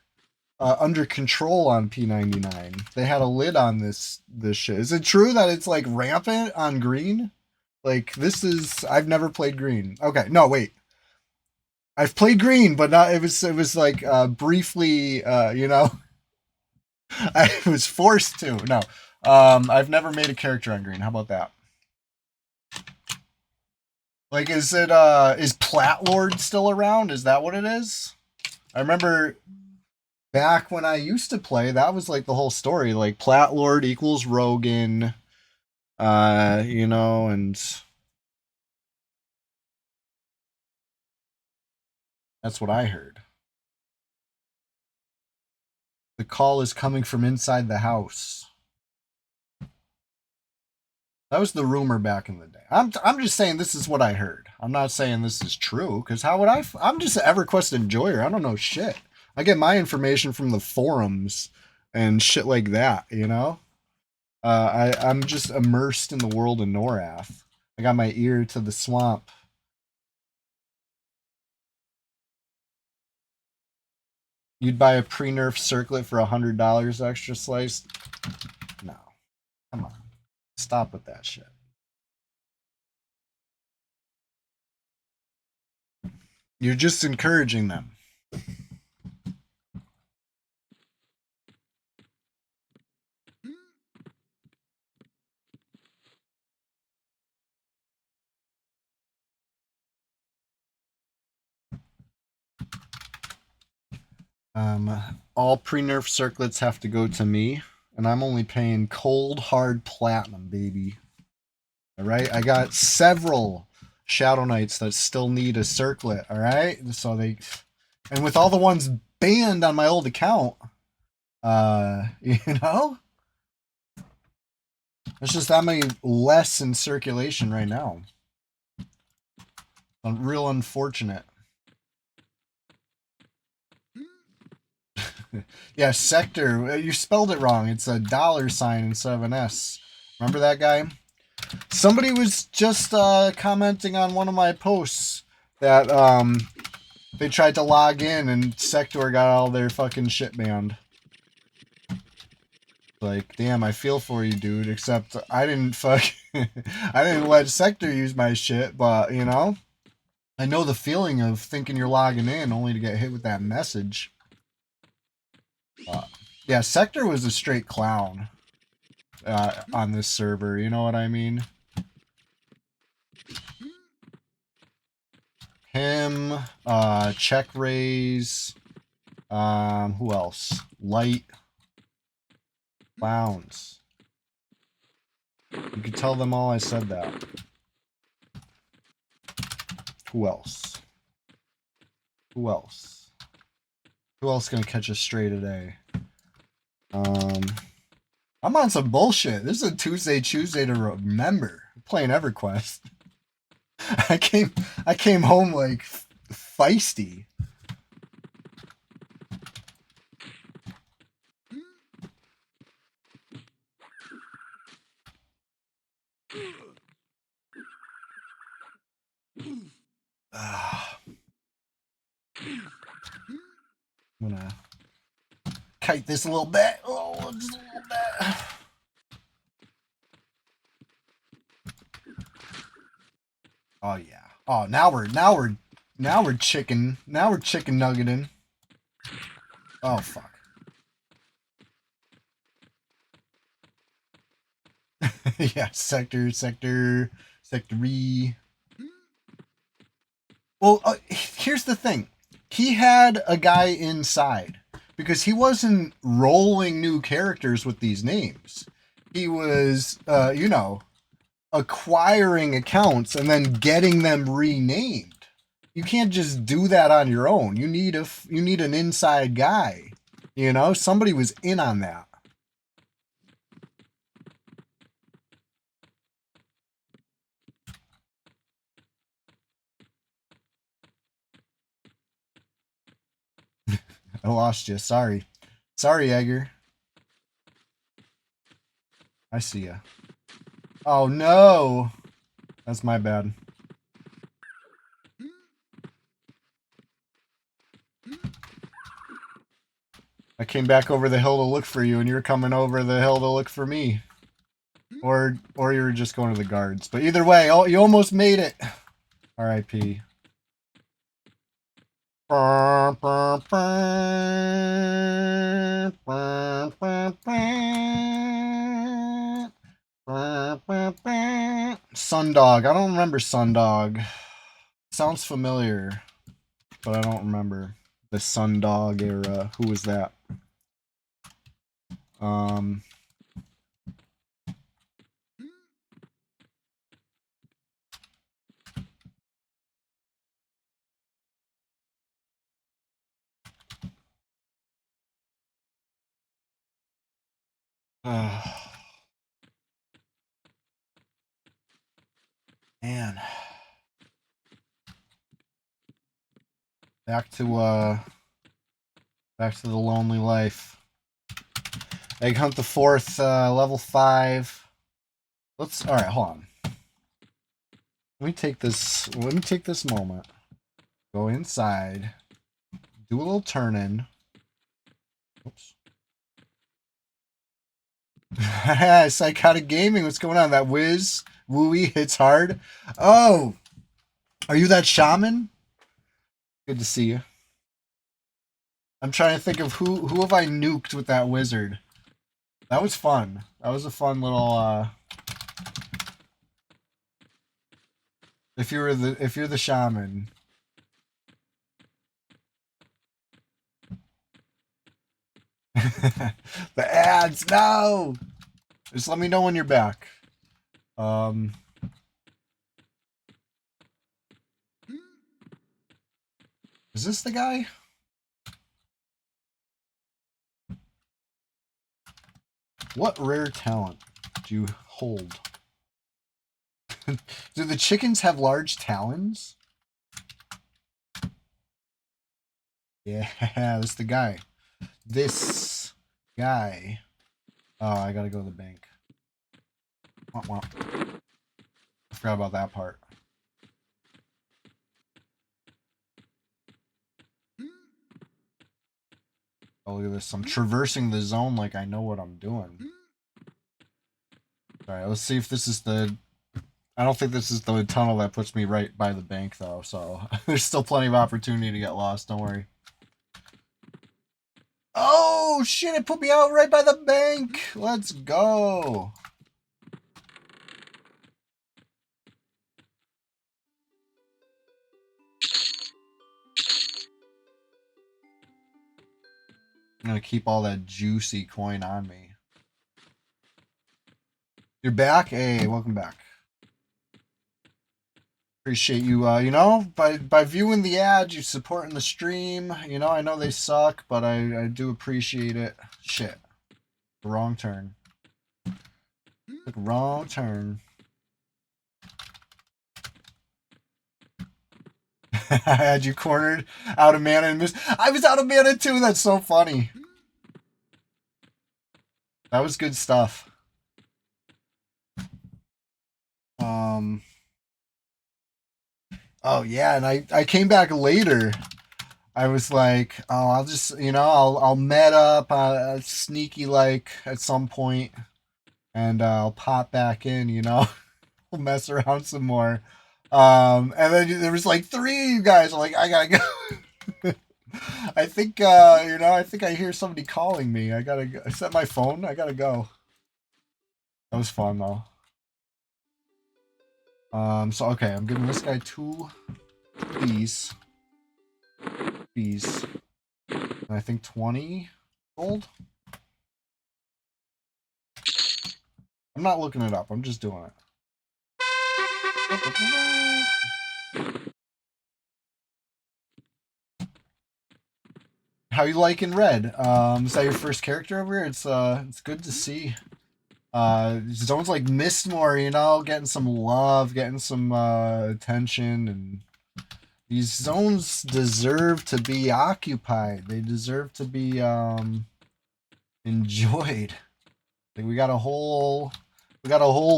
under control on P99. They had a lid on this shit. Is it true that it's like rampant on green? Like this is I've never played green. Okay, no, wait. I've played green, but not it was like briefly I was forced to. No. I've never made a character on green. How about that? Like is Platlord still around? Is that what it is? I remember back when I used to play, that was like the whole story. Like Platlord equals Rogan, and that's what I heard. The call is coming from inside the house. That was the rumor back in the day. I'm just saying this is what I heard. I'm not saying this is true because how would I'm just an EverQuest enjoyer. I don't know shit. I get my information from the forums and shit like that. I'm just immersed in the world of Norath. I got my ear to the swamp. You'd buy a pre-nerf circlet for $100 extra slice? No, come on, stop with that shit. You're just encouraging them. All pre-nerf circlets have to go to me, and I'm only paying cold hard platinum, baby. All right, I got several Shadow Knights that still need a circlet. All right, and with all the ones banned on my old account, you know, there's just that many less in circulation right now. Real unfortunate. Yeah, sector. You spelled it wrong. It's a $sign instead of an S. Remember that guy? Somebody was just commenting on one of my posts that they tried to log in and Sector got all their fucking shit banned. Like, damn, I feel for you, dude. Except I didn't I didn't let Sector use my shit, but I know the feeling of thinking you're logging in only to get hit with that message. Yeah, Sector was a straight clown on this server. You know what I mean? Him, check raise. Who else? Light. Clowns. You could tell them all I said that. Who else? Who else? Who else gonna catch a stray today? I'm on some bullshit. This is a CHEWSDAY to remember. I'm playing EverQuest. I came home like feisty. I'm gonna kite this a little bit. Oh, just a little bit. Oh yeah. Oh, now we're chicken nuggeting. Oh fuck. Yeah, sector E. Well, here's the thing. He had a guy inside because he wasn't rolling new characters with these names. He was, acquiring accounts and then getting them renamed. You can't just do that on your own. You need an inside guy. Somebody was in on that. I lost you. Sorry, Egger. I see ya. Oh no! That's my bad. I came back over the hill to look for you, and you're coming over the hill to look for me. Or you were just going to the guards. But either way, oh, you almost made it. R.I.P. Sundog. I don't remember Sundog. Sounds familiar, but I don't remember the Sundog era. Who was that? Man. Back to the lonely life. Egghunt IV, level 5. Alright, hold on. Let me take this moment. Go inside. Do a little turn-in. Oops. Psychotic Gaming, what's going on? That whiz, wooey, hits hard. Oh! Are you that shaman? Good to see you. I'm trying to think of who have I nuked with that wizard. That was fun. That was a fun little if you're the shaman. The ads, no! Just let me know when you're back. Is this the guy? What rare talent do you hold? Do the chickens have large talons? Yeah, this is the guy. This guy. Oh, I gotta go to the bank. Womp womp. I forgot about that part. Oh, look at this. I'm traversing the zone like I know what I'm doing. Alright, let's see if this is the... I don't think this is the tunnel that puts me right by the bank, though, so there's still plenty of opportunity to get lost, don't worry. Oh, shit, it put me out right by the bank! Let's go! I'm gonna keep all that juicy coin on me. You're back? Hey, welcome back. Appreciate you, you know, by viewing the ads, you supporting the stream. You know, I know they suck, but I do appreciate it. Shit. Wrong turn. Took a wrong turn. I had you cornered, out of mana and missed. I was out of mana too. That's so funny. That was good stuff. Oh yeah, and I came back later. I was like, oh, I'll just, you know, I'll met up, sneaky like at some point, and I'll pop back in, you know, we'll mess around some more. And then there was like 3 of you guys. I'm like, I gotta go. I think, you know, I think I hear somebody calling me. I gotta go. I set my phone. I gotta go. That was fun though. So okay, I'm giving this guy 2 bees. Bees. And I think 20 gold. I'm not looking it up. I'm just doing it. How you liking Red? Is that your first character over here? It's good to see. Zones like Mistmore, you know, getting some love, getting some attention, and these zones deserve to be occupied. They deserve to be enjoyed. Like we got a whole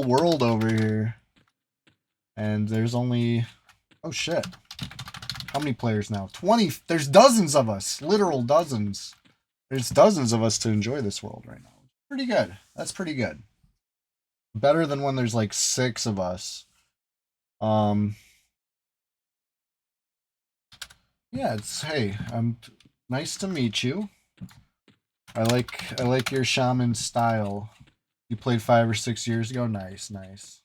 world over here. And there's only, oh shit. How many players now? 20. There's dozens of us. Literal dozens. There's dozens of us to enjoy this world right now. Pretty good. That's pretty good. Better than when there's like 6 of us. Yeah, it's, hey, nice to meet you. I like your shaman style. You played 5 or 6 years ago. Nice, nice.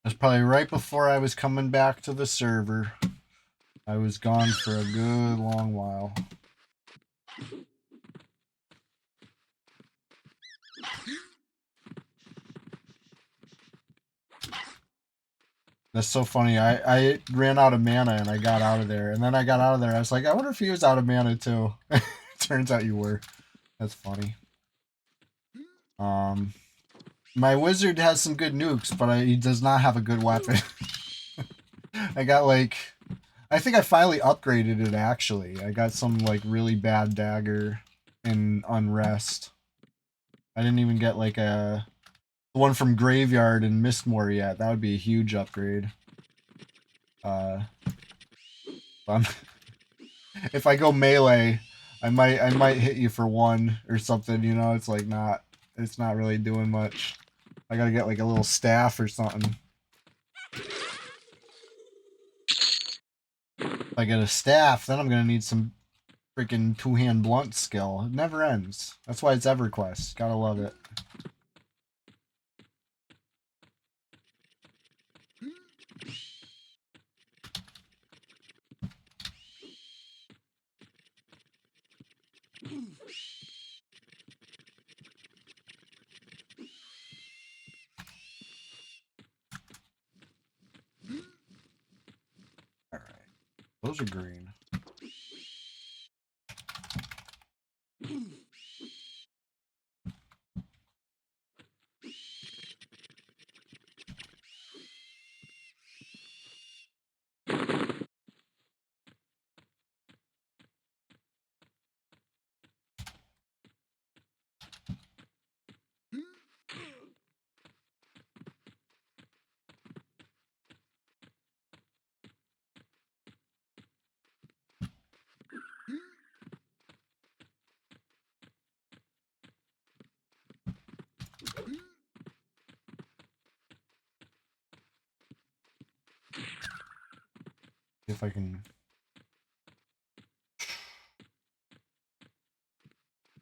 That's probably right before I was coming back to the server. I was gone for a good long while. That's so funny. I ran out of mana and I got out of there. And then I got out of there. I was like, I wonder if he was out of mana too. Turns out you were. That's funny. My wizard has some good nukes, but he does not have a good weapon. I got like, I think I finally upgraded it actually. I got some like really bad dagger in Unrest. I didn't even get like the one from Graveyard and Mistmore yet. That would be a huge upgrade. If I go melee, I might hit you for 1 or something, you know, it's like it's not really doing much. I gotta get like a little staff or something. If I get a staff, then I'm gonna need some freaking 2-hand blunt skill. It never ends. That's why it's EverQuest. Gotta love it. Alright. Those are green. If I can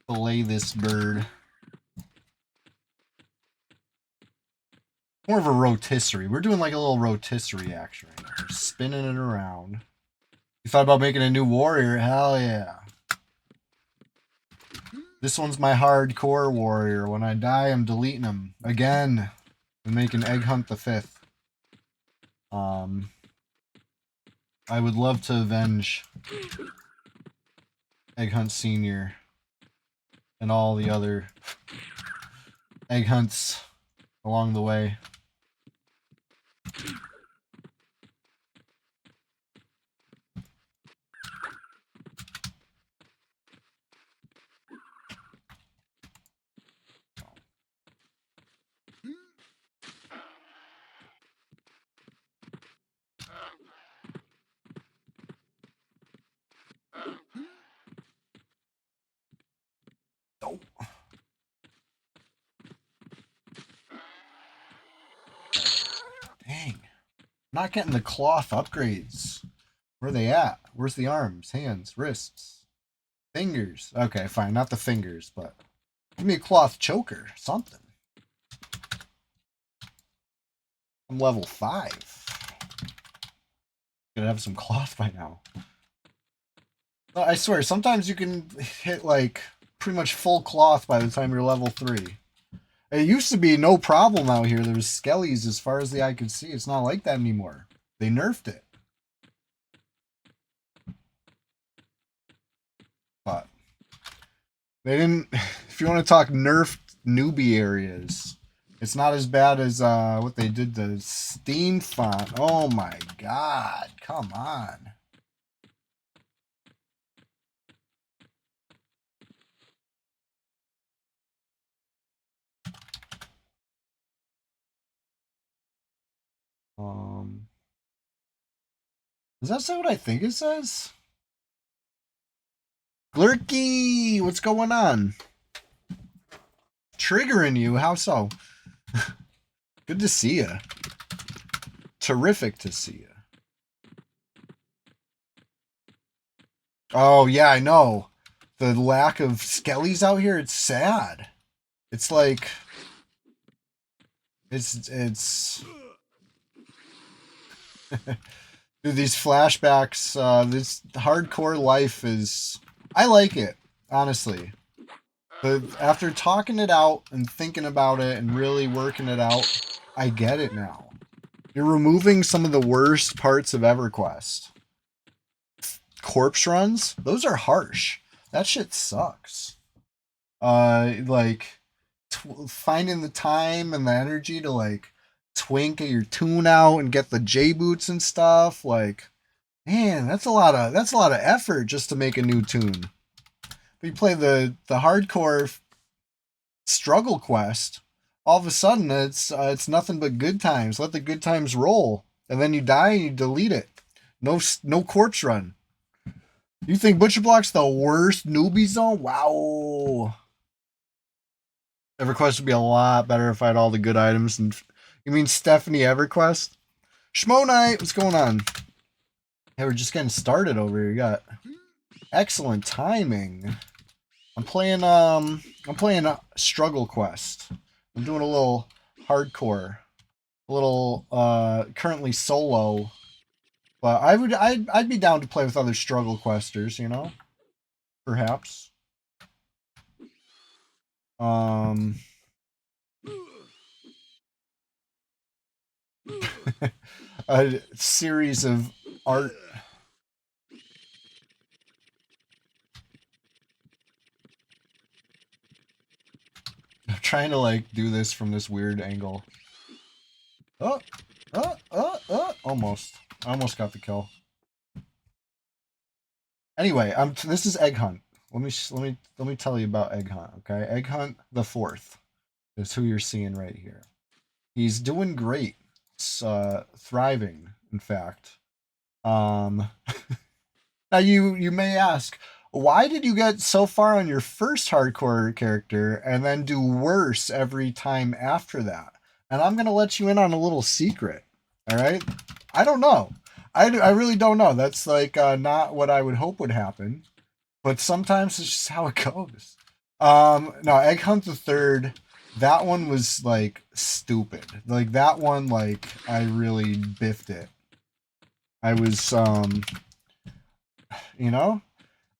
fillet this bird. More of a rotisserie. We're doing like a little rotisserie action right now. We're spinning it around. You thought about making a new warrior? Hell yeah. This one's my hardcore warrior. When I die, I'm deleting him. Again. I'm making Egghunt V. I would love to avenge Egghunt Sr. and all the other Egghunts along the way. Oh. Dang. I'm not getting the cloth upgrades. Where are they at? Where's the arms, hands, wrists, fingers? Okay, fine. Not the fingers, but give me a cloth choker. Something. I'm level 5. Gonna have some cloth by now. I swear, sometimes you can hit like pretty much full cloth by the time you're level 3. It used to be no problem out here. There was skellies as far as the eye could see. It's not like that anymore. They nerfed it. But they didn't. If you want to talk nerfed newbie areas, it's not as bad as what they did to Steam font. Oh my god. Come on. Does that say what I think it says? Glurky, what's going on? Triggering you? How so? Good to see you. Terrific to see you. Oh yeah, I know. The lack of skellies out here, it's sad. It's like it's dude, these flashbacks, this hardcore life is I like it, honestly. But after talking it out and thinking about it and really working it out, I get it now. You're removing some of the worst parts of EverQuest. Corpse runs, those are harsh. That shit sucks. Like finding the time and the energy to like twink your tune out and get the J boots and stuff. Like, man, that's a lot of effort just to make a new tune. But you play the hardcore struggle quest, all of a sudden it's nothing but good times. Let the good times roll, and then you die and you delete it. No corpse run. You think Butcher Block's the worst newbie zone? Wow. EverQuest would be a lot better if I had all the good items. And you mean Stephanie EverQuest? Schmo Night, what's going on? Hey, we're just getting started over here. You got excellent timing. I'm playing Struggle Quest. I'm doing a little hardcore, a little currently solo, but I'd be down to play with other Struggle Questers, you know, perhaps. A series of art. I'm trying to like do this from this weird angle. Almost. I almost got the kill. Anyway, this is Egghunt. Let me tell you about Egghunt, okay? Egghunt IV is who you're seeing right here. He's doing great. It's thriving, in fact. Now you may ask, why did you get so far on your first hardcore character and then do worse every time after that? And I'm gonna let you in on a little secret. All right? I don't know. I really don't know. That's like not what I would hope would happen. But sometimes it's just how it goes. No, Egghunt III, that one was like stupid. Like that one, like I really biffed it. I was you know,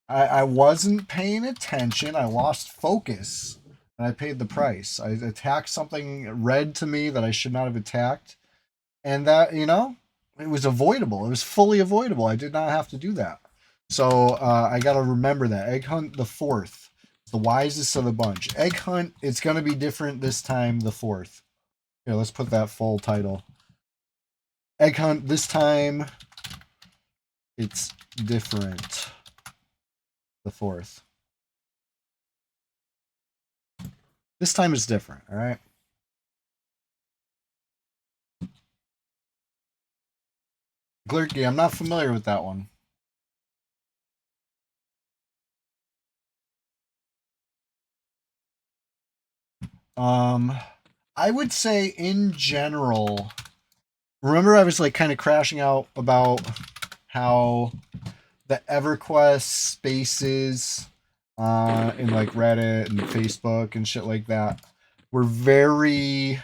I wasn't paying attention. I lost focus and I paid the price. I attacked something red to me that I should not have attacked. And that, you know, it was avoidable. It was fully avoidable. I did not have to do that. So I got to remember that. Egghunt IV is the wisest of the bunch. Egghunt, it's going to be different this time, the fourth. Here, let's put that full title. Egghunt, this time, it's different. The fourth. This time is different, all right? Glurky, I'm not familiar with that one. I would say in general, remember I was like kind of crashing out about how the EverQuest spaces in like Reddit and Facebook and shit like that were very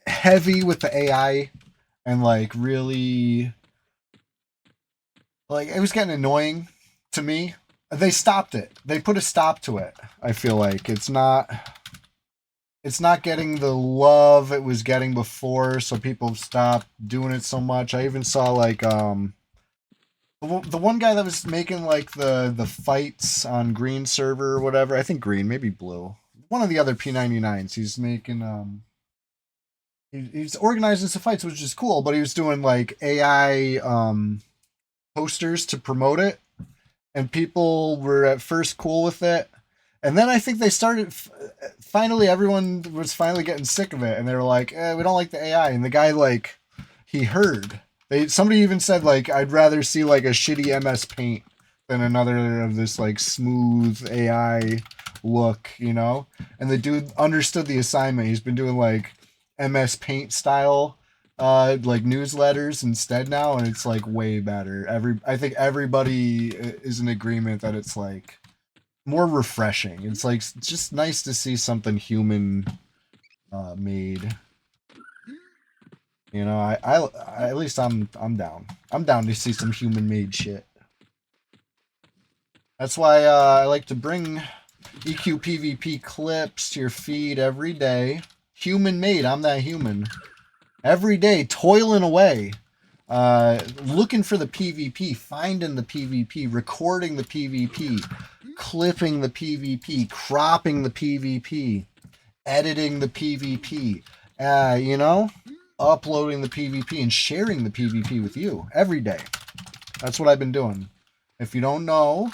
heavy with the AI and like really like it was getting annoying to me. They stopped it. They put a stop to it. I feel like it's not getting the love it was getting before, so people stopped doing it so much. I even saw like the one guy that was making like the fights on green server or whatever. I think green, maybe blue. One of the other P99s. He's making he's organizing some fights, which is cool, but he was doing like AI posters to promote it, and people were at first cool with it, And then I think they started. Finally, everyone was finally getting sick of it, and they were like, "We don't like the AI." And the guy like, he heard. Somebody even said like, "I'd rather see like a shitty MS Paint than another of this like smooth AI look," you know. And the dude understood the assignment. He's been doing like MS Paint style like newsletters instead now, and it's like way better. I think everybody is in agreement that it's like more refreshing. It's like it's just nice to see something human made. You know, at least I'm down. I'm down to see some human made shit. That's why I like to bring EQ PvP clips to your feed every day. Human made. I'm that human. Every day, toiling away, looking for the PvP, finding the PvP, recording the PvP, clipping the PvP, cropping the PvP, editing the PvP, you know, uploading the PvP and sharing the PvP with you every day. That's what I've been doing. If you don't know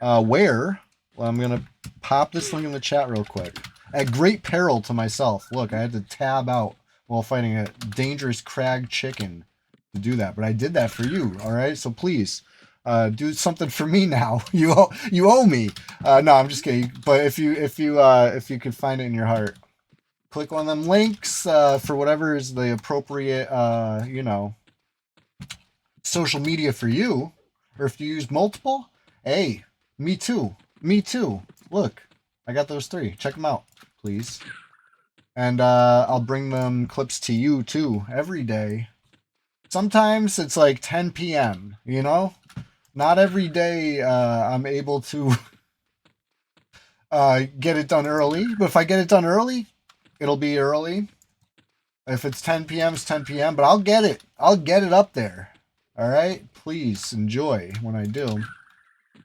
where, well, I'm going to pop this link in the chat real quick. At great peril to myself. Look, I had to tab out while fighting a dangerous crag chicken to do that. But I did that for you, all right? So please, do something for me now. You owe me. No, I'm just kidding. But if you could find it in your heart, click on them links for whatever is the appropriate, you know, social media for you. Or if you use multiple, hey, me too. Me too. Look, I got those 3. Check them out, please. And I'll bring them clips to you too every day. Sometimes it's like 10 p.m., you know? Not every day I'm able to get it done early. But if I get it done early, it'll be early. If it's 10 p.m., it's 10 p.m., but I'll get it. I'll get it up there. All right? Please enjoy when I do.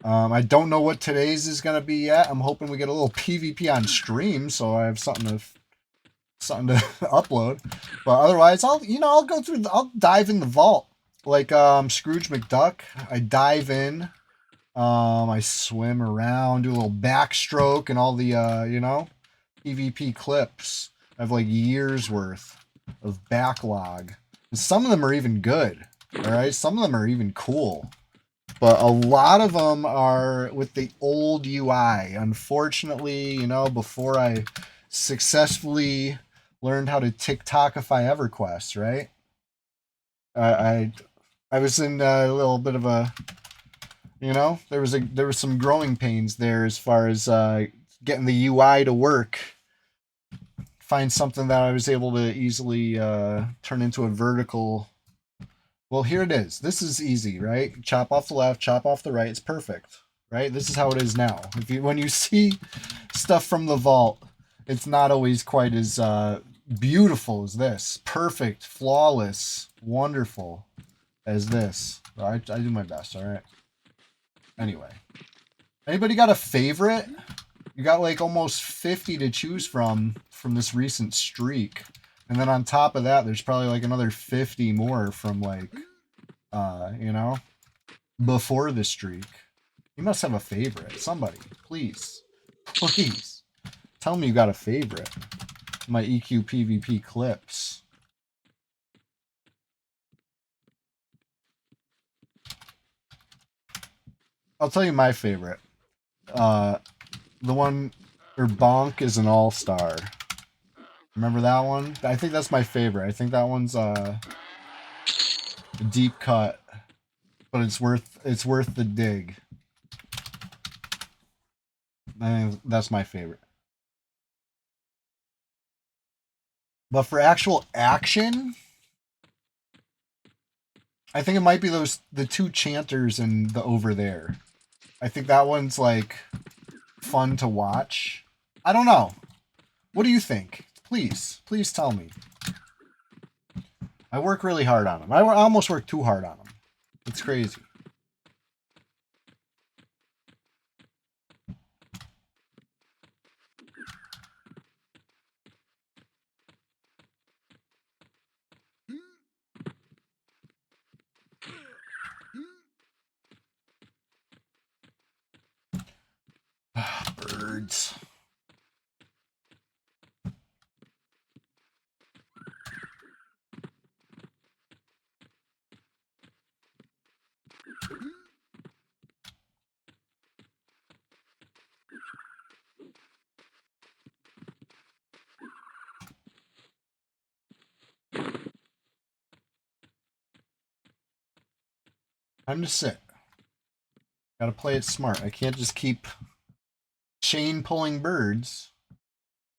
I don't know what today's is going to be yet. I'm hoping we get a little PvP on stream so I have something to upload. But otherwise, I'll go through, I'll dive in the vault. Like Scrooge McDuck, I dive in. I swim around, do a little backstroke and all the, you know, PvP clips. I have like years worth of backlog. And some of them are even good. All right, some of them are even cool, but a lot of them are with the old UI. Unfortunately, you know, before I successfully learned how to TikTokify EverQuest, right? I was in a little bit of a, you know, there was some growing pains there as far as getting the UI to work. Find something that I was able to easily turn into a vertical. Well, here it is. This is easy, right? Chop off the left, chop off the right. It's perfect, right? This is how it is now. When you see stuff from the vault, it's not always quite as beautiful as this. Perfect, flawless, wonderful as this. I do my best, all right? Anyway. Anybody got a favorite? You got like almost 50 to choose from this recent streak. And then on top of that, there's probably like another 50 more from like, you know, before the streak. You must have a favorite. Somebody, please, please tell me you got a favorite. My EQ PvP clips. I'll tell you my favorite. The one where Bonk is an all-star. Remember that one? I think that's my favorite. I think that one's a deep cut, but it's worth the dig. I think that's my favorite. But for actual action, I think it might be the 2 chanters and the over there. I think that one's like fun to watch. I don't know. What do you think? Please tell me. I work really hard on them. I almost work too hard on them. It's crazy. Bird. birds. Time to sit. Gotta play it smart. I can't just keep chain pulling birds.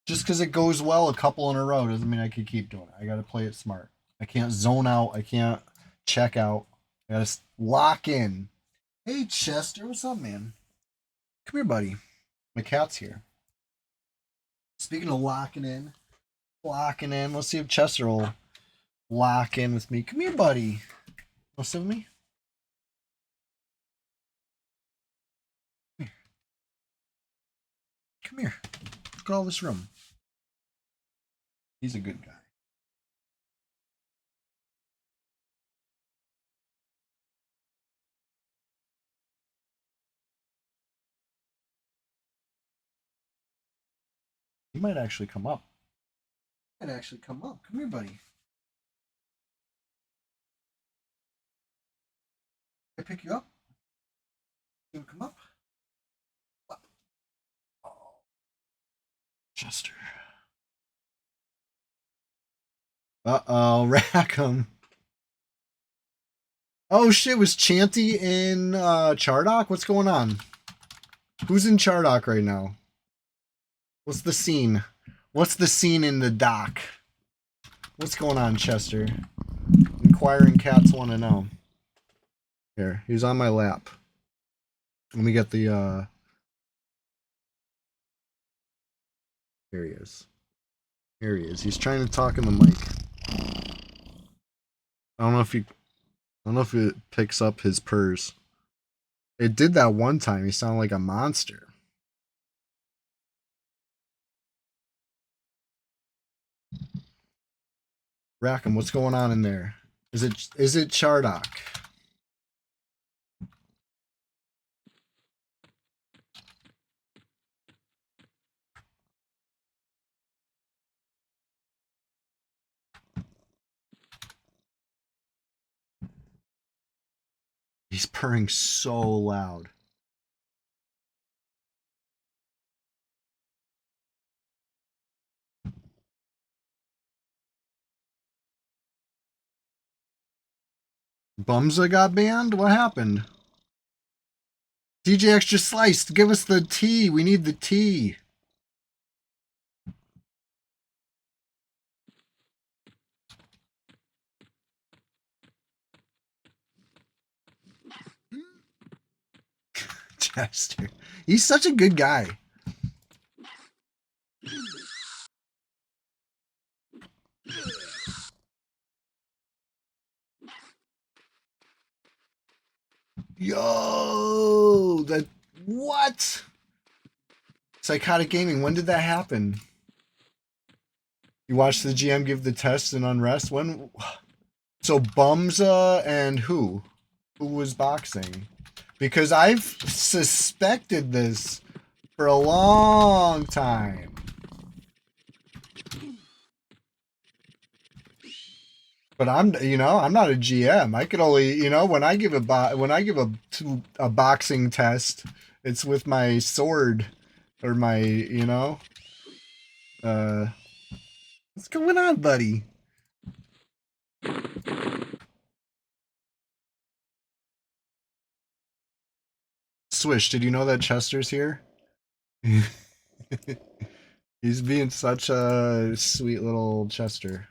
Just because it goes well a couple in a row doesn't mean I can keep doing it. I gotta play it smart. I can't zone out. I can't check out. I gotta lock in. Hey, Chester, what's up, man? Come here, buddy. My cat's here. Speaking of locking in, let's see if Chester will lock in with me. Come here, buddy. Want to sit with me? Come here. Look at all this room. He's a good guy. He might actually come up. Come here, buddy. Can I pick you up? You come up? Oh, Chester. Uh-oh, Rackham. Oh shit, was Chanty in Chardock? What's going on? Who's in Chardock right now? What's the scene? What's the scene in the dock? What's going on, Chester? Inquiring cats want to know. Here, he's on my lap. Let me get the Here he is. Here he is. He's trying to talk in the mic. I don't know if it picks up his purrs. It did that one time. He sounded like a monster. Rackham, what's going on in there? Is it Chardock? He's purring so loud. Bumza got banned? What happened? DJ Extra Sliced, give us the tea. We need the tea. Chester. He's such a good guy. Yo, that what? Psychotic Gaming, when did that happen? You watched the GM give the test in Unrest? When? So Bumza and who? Who was boxing? Because I've suspected this for a long time. But I'm not a GM. I could only, when I give a boxing test, it's with my sword or my, what's going on, buddy? Swish, did you know that Chester's here? He's being such a sweet little Chester.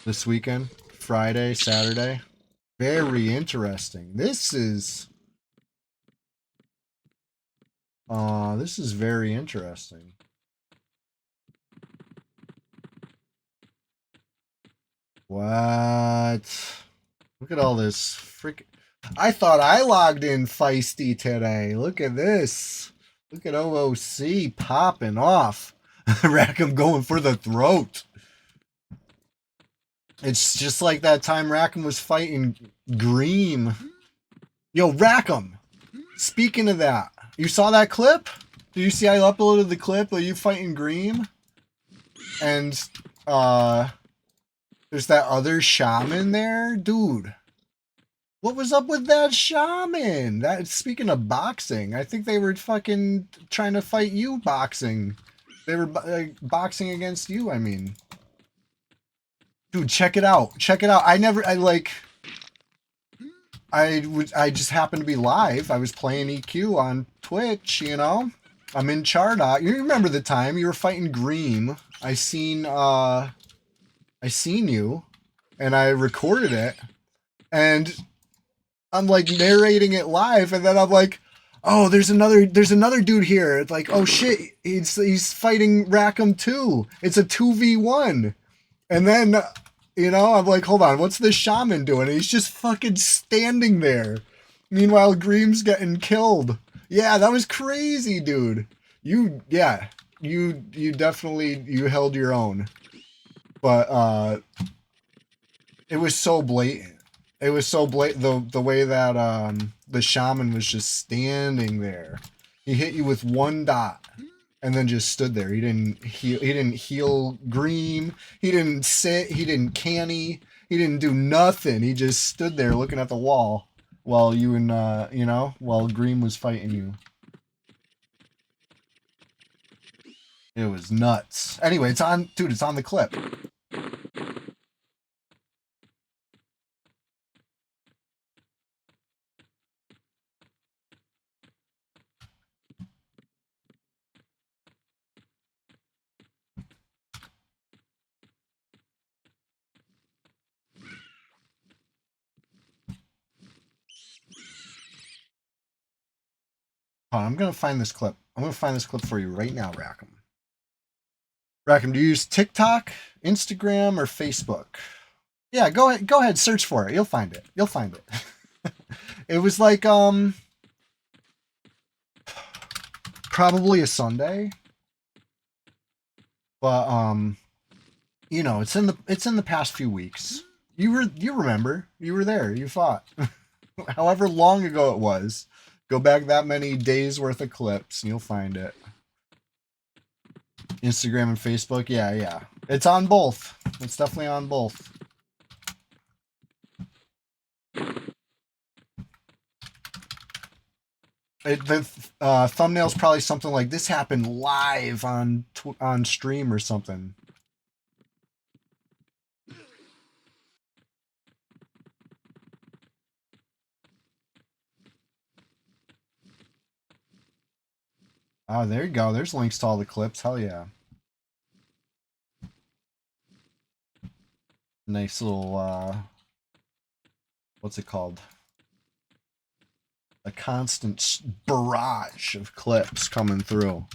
This weekend, Friday, Saturday. Very interesting. This is very interesting. What? Look at all this freaking. I thought I logged in feisty today. Look at this. Look at OOC popping off. Rackham going for the throat. It's just like that time Rackham was fighting Greem. Yo, Rackham, speaking of that, you saw that clip? Did you see I uploaded the clip of you fighting Greem? And, there's that other shaman there? Dude, what was up with that shaman? That, speaking of boxing, I think they were fucking trying to fight you boxing. They were boxing against you, I mean. Dude, check it out. Check it out. I just happened to be live. I was playing EQ on Twitch, you know? I'm in Chardock. You remember the time you were fighting Greem. I seen you and I recorded it and I'm like narrating it live and then I'm like, oh, there's another dude here. It's like, oh shit, he's fighting Rackham too. It's a 2v1. And then, you know, I'm like, hold on, what's this shaman doing? And he's just fucking standing there. Meanwhile, Greem's getting killed. Yeah, that was crazy, dude. You definitely, you held your own. But, it was so blatant. It was so blatant, the way that, the shaman was just standing there. He hit you with one dot. And then just stood there. He didn't heal Greem. He didn't sit. He didn't canny. He didn't do nothing. He just stood there looking at the wall while you and while Greem was fighting you. It was nuts. Anyway, it's on, dude. It's on the clip. Hold on, I'm gonna find this clip. I'm gonna find this clip for you right now, Rackham. Rackham, do you use TikTok, Instagram, or Facebook? Yeah, go ahead, search for it. You'll find it. You'll find it. It was like probably a Sunday. But you know, it's in the past few weeks. You remember. You were there. You fought. However long ago it was. Go back that many days worth of clips and you'll find it. Instagram and Facebook, yeah. It's on both. It's definitely on both. The thumbnail's probably something like this happened live on stream or something. Oh, there you go. There's links to all the clips. Hell yeah. Nice little, what's it called? A constant barrage of clips coming through.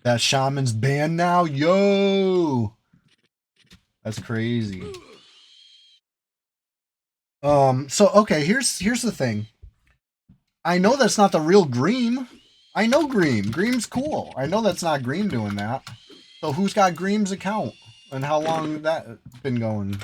That shaman's banned now? Yo! That's crazy. So okay, here's the thing. I know that's not the real Greem. I know Greem. Greem's cool. I know that's not Greem doing that. So who's got Greem's account? And how long that been going?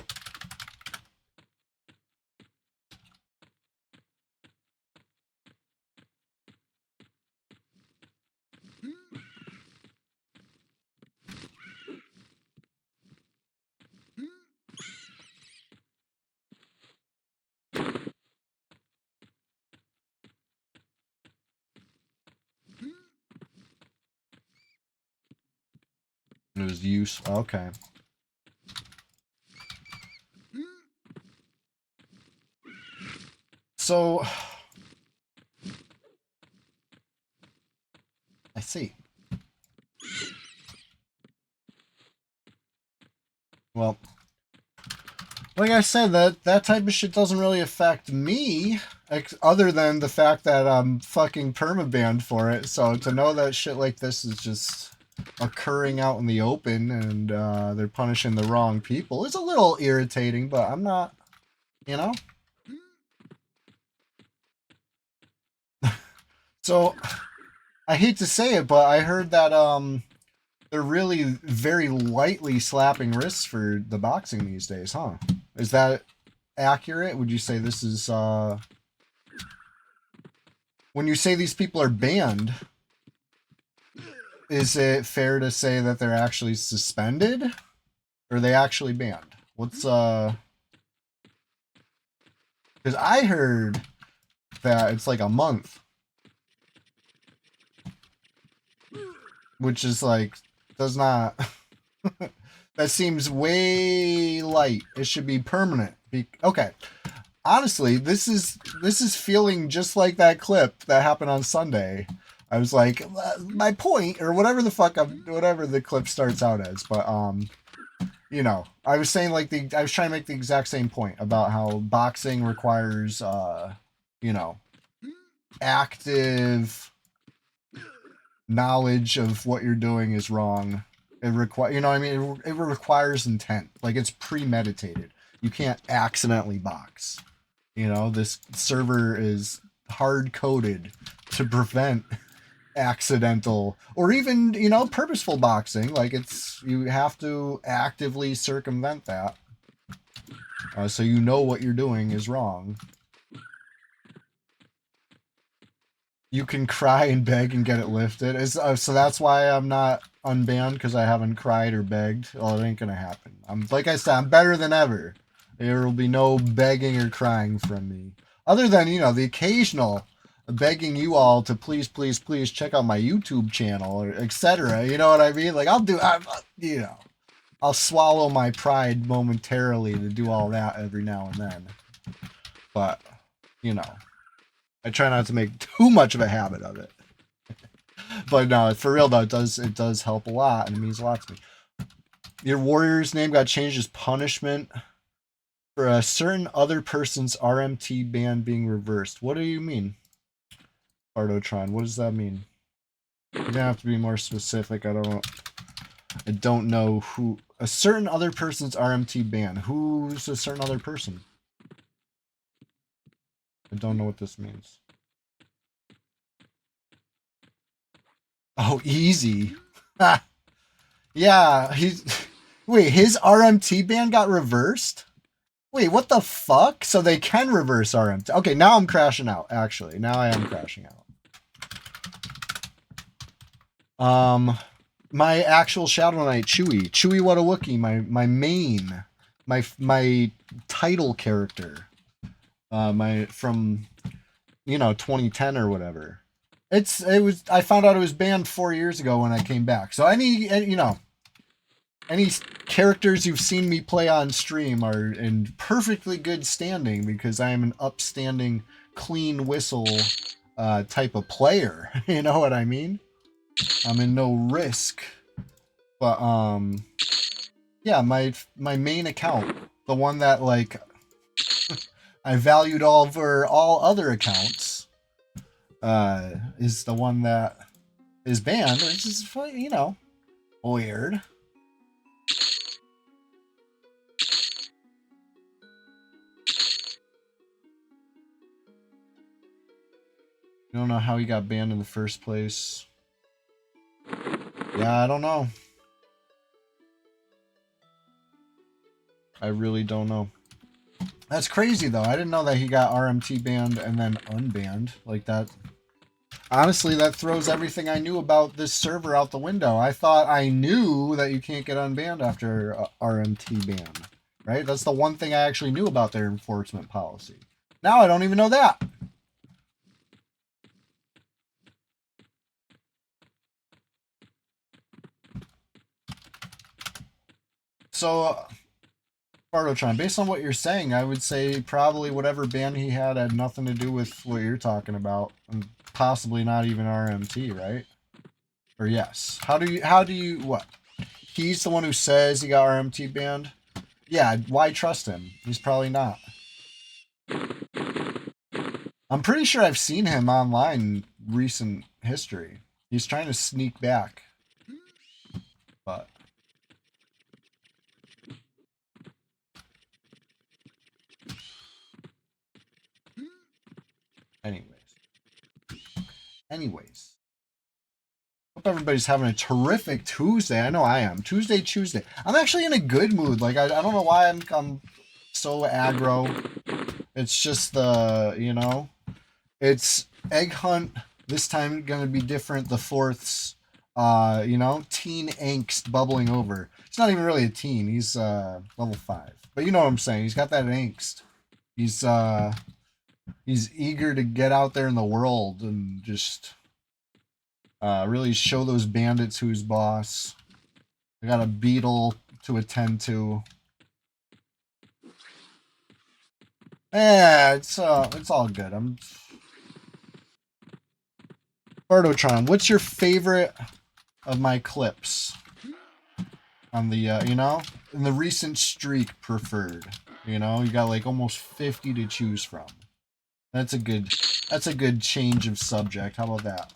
It was use. Okay. So I see. Well, like I said, that type of shit doesn't really affect me, other than the fact that I'm fucking permabanned for it. So to know that shit like this is just occurring out in the open and they're punishing the wrong people is a little irritating, but I'm not, you know? So I hate to say it, but I heard that they're really very lightly slapping wrists for the boxing these days, huh? Is that accurate? Would you say this is when you say these people are banned, is it fair to say that they're actually suspended? Or are they actually banned? What's because I heard that it's like a month, which is like does not that seems way light. It should be permanent. Okay. Honestly, this is feeling just like that clip that happened on Sunday. I was like, my point, or whatever the fuck, whatever the clip starts out as. But you know, I was saying like I was trying to make the exact same point about how boxing requires, you know, active knowledge of what you're doing is wrong. It require, you know, what I mean, it requires intent. Like it's premeditated. You can't accidentally box. You know, this server is hard coded to prevent accidental or even, you know, purposeful boxing. Like it's, you have to actively circumvent that. So you know what you're doing is wrong. You can cry and beg and get it lifted. So that's why I'm not unbanned, because I haven't cried or begged. Well, it ain't gonna happen. I'm like I said, I'm better than ever. There will be no begging or crying from me, other than, you know, the occasional begging you all to please, please, please check out my YouTube channel or etc. You know what I mean? Like you know, I'll swallow my pride momentarily to do all that every now and then. But you know, I try not to make too much of a habit of it. But no, for real though, it does help a lot, and it means a lot to me. Your warrior's name got changed as punishment for a certain other person's RMT ban being reversed. What do you mean, Bardotron? What does that mean? You're gonna have to be more specific. I don't know who. A certain other person's RMT ban. Who's a certain other person? I don't know what this means. Oh, easy. Yeah, he's. Wait, his RMT ban got reversed? Wait, what the fuck? So they can reverse RMT. Okay, now I'm crashing out, actually. Now I am crashing out. My actual Shadow Knight, Chewie. Chewie what a Wookiee, my main, my title character. My from, you know, 2010 or whatever. I found out it was banned 4 years ago when I came back. So you know, any characters you've seen me play on stream are in perfectly good standing because I am an upstanding, clean whistle type of player. You know what I mean? I'm in no risk. But yeah, my main account, the one that like I valued over all other accounts, is the one that is banned, which is, you know, weird. You don't know how he got banned in the first place. Yeah, I don't know. I really don't know. That's crazy though. I didn't know that he got RMT banned and then unbanned like that. Honestly, that throws everything I knew about this server out the window. I thought I knew that you can't get unbanned after a RMT ban, right? That's the one thing I actually knew about their enforcement policy. Now I don't even know that. So, Bardotron, based on what you're saying, I would say probably whatever ban he had nothing to do with what you're talking about, and possibly not even RMT, right? Or yes? How do you what? He's the one who says he got RMT banned. Yeah, why trust him? He's probably not. I'm pretty sure I've seen him online in recent history. He's trying to sneak back, but anyways. Anyways. Hope everybody's having a terrific Tuesday. I know I am. CHEWSDAY. I'm actually in a good mood. Like I don't know why I'm so aggro. It's just the, it's Egg Hunt. This time gonna be different. The fourth's, teen angst bubbling over. It's not even really a teen. He's level 5. But you know what I'm saying. He's got that angst. He's eager to get out there in the world and just really show those bandits who's boss. I got a beetle to attend to. Yeah, it's all good. I'm Bardotron. What's your favorite of my clips on the in the recent streak preferred? You got like almost 50 to choose from. That's a good change of subject. How about that?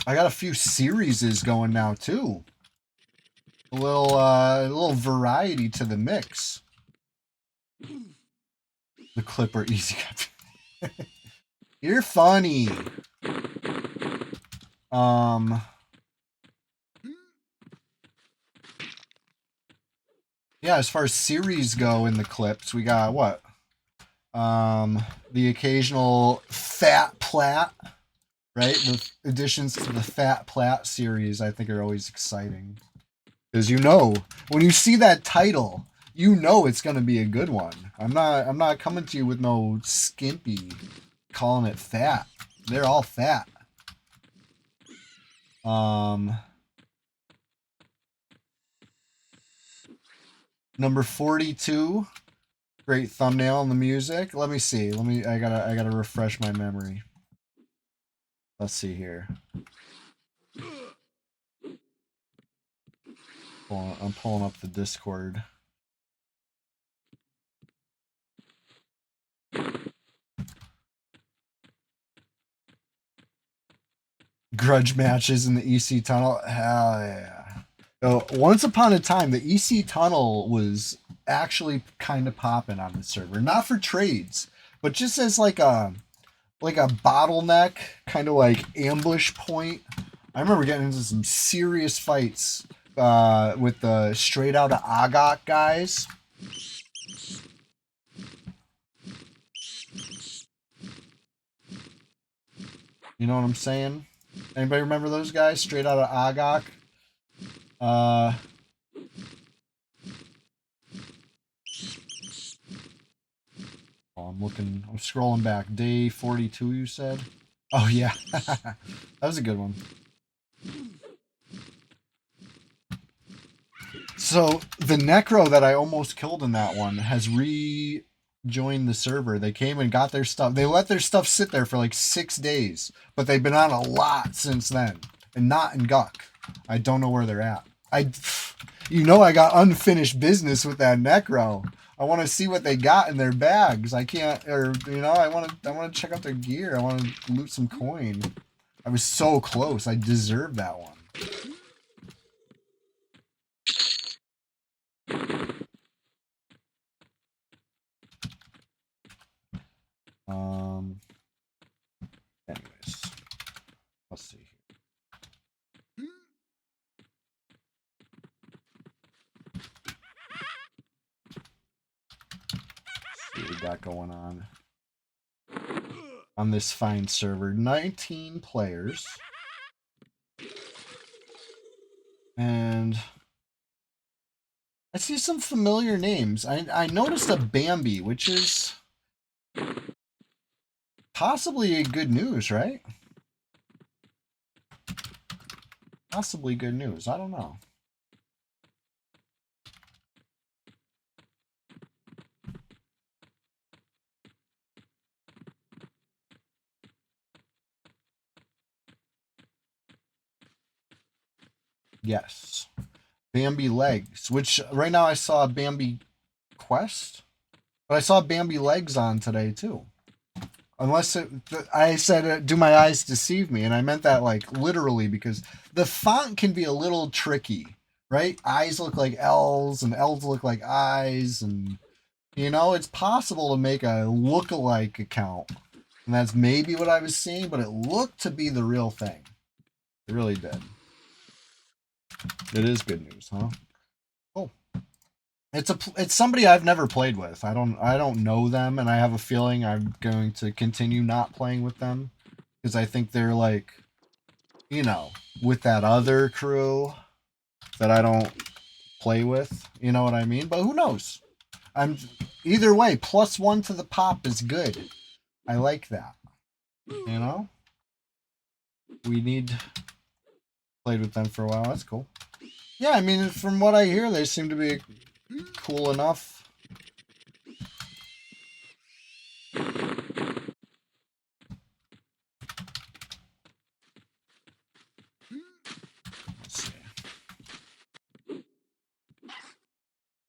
I got a few series going now too. A little variety to the mix. The Clipper easy cut. You're funny. Yeah, as far as series go in the clips, we got what? The occasional Fat Plat, right? The additions to the Fat Plat series I think are always exciting. Because when you see that title, it's gonna be a good one. I'm not coming to you with no skimpy calling it fat. They're all fat. Number 42. Great thumbnail and the music. Let me see. I gotta refresh my memory. Let's see here. I'm pulling up the Discord. Grudge matches in the EC tunnel. Hell yeah. So, once upon a time, the EC tunnel was actually kind of popping on the server. Not for trades, but just as like a bottleneck, kind of like ambush point. I remember getting into some serious fights with the straight out of Agok guys. You know what I'm saying? Anybody remember those guys straight out of Agok? Oh, I'm scrolling back. Day 42, you said? Oh, yeah. That was a good one. So, the Necro that I almost killed in that one has rejoined the server. They came and got their stuff. They let their stuff sit there for like 6 days, but they've been on a lot since then. And not in Guck. I don't know where they're at. I got unfinished business with that Necro. I want to see what they got in their bags. I can't, I want to check out their gear. I want to loot some coin. I was so close. I deserve that one. Anyways, let's see here. See what we got going on this fine server. 19 players. And I see some familiar names. I noticed a Bambi, which is possibly a good news, right? Possibly good news. I don't know. Yes. Bambi legs, which right now I saw a Bambi quest, but I saw Bambi legs on today too. Unless I said, do my eyes deceive me? And I meant that like literally because the font can be a little tricky, right? Eyes look like L's and L's look like I's and You know, it's possible to make a look-alike account. And that's maybe what I was seeing, but it looked to be the real thing. It really did. It is good news, huh? Oh. It's somebody I've never played with. I don't know them, and I have a feeling I'm going to continue not playing with them. Because I think they're like, you know, with that other crew that I don't play with. You know what I mean? But who knows? I'm either way, +1 to the pop is good. I like that. You know? We need played with them for a while. That's cool. Yeah, I mean, from what I hear, they seem to be cool enough. Let's see.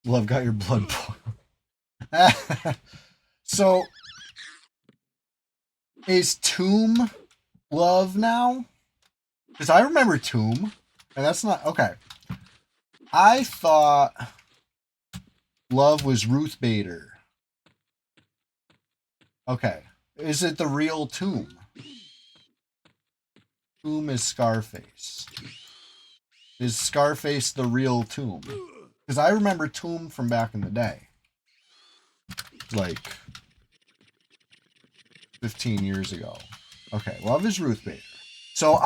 Love got your blood boiled. So, is Tomb Love now? Because I remember Tomb, and that's not okay. I thought Love was Ruth Bader. Okay, is it the real Tomb? Tomb is Scarface. Is Scarface the real Tomb? Because I remember Tomb from back in the day, like 15 years ago. Okay, Love is Ruth Bader. So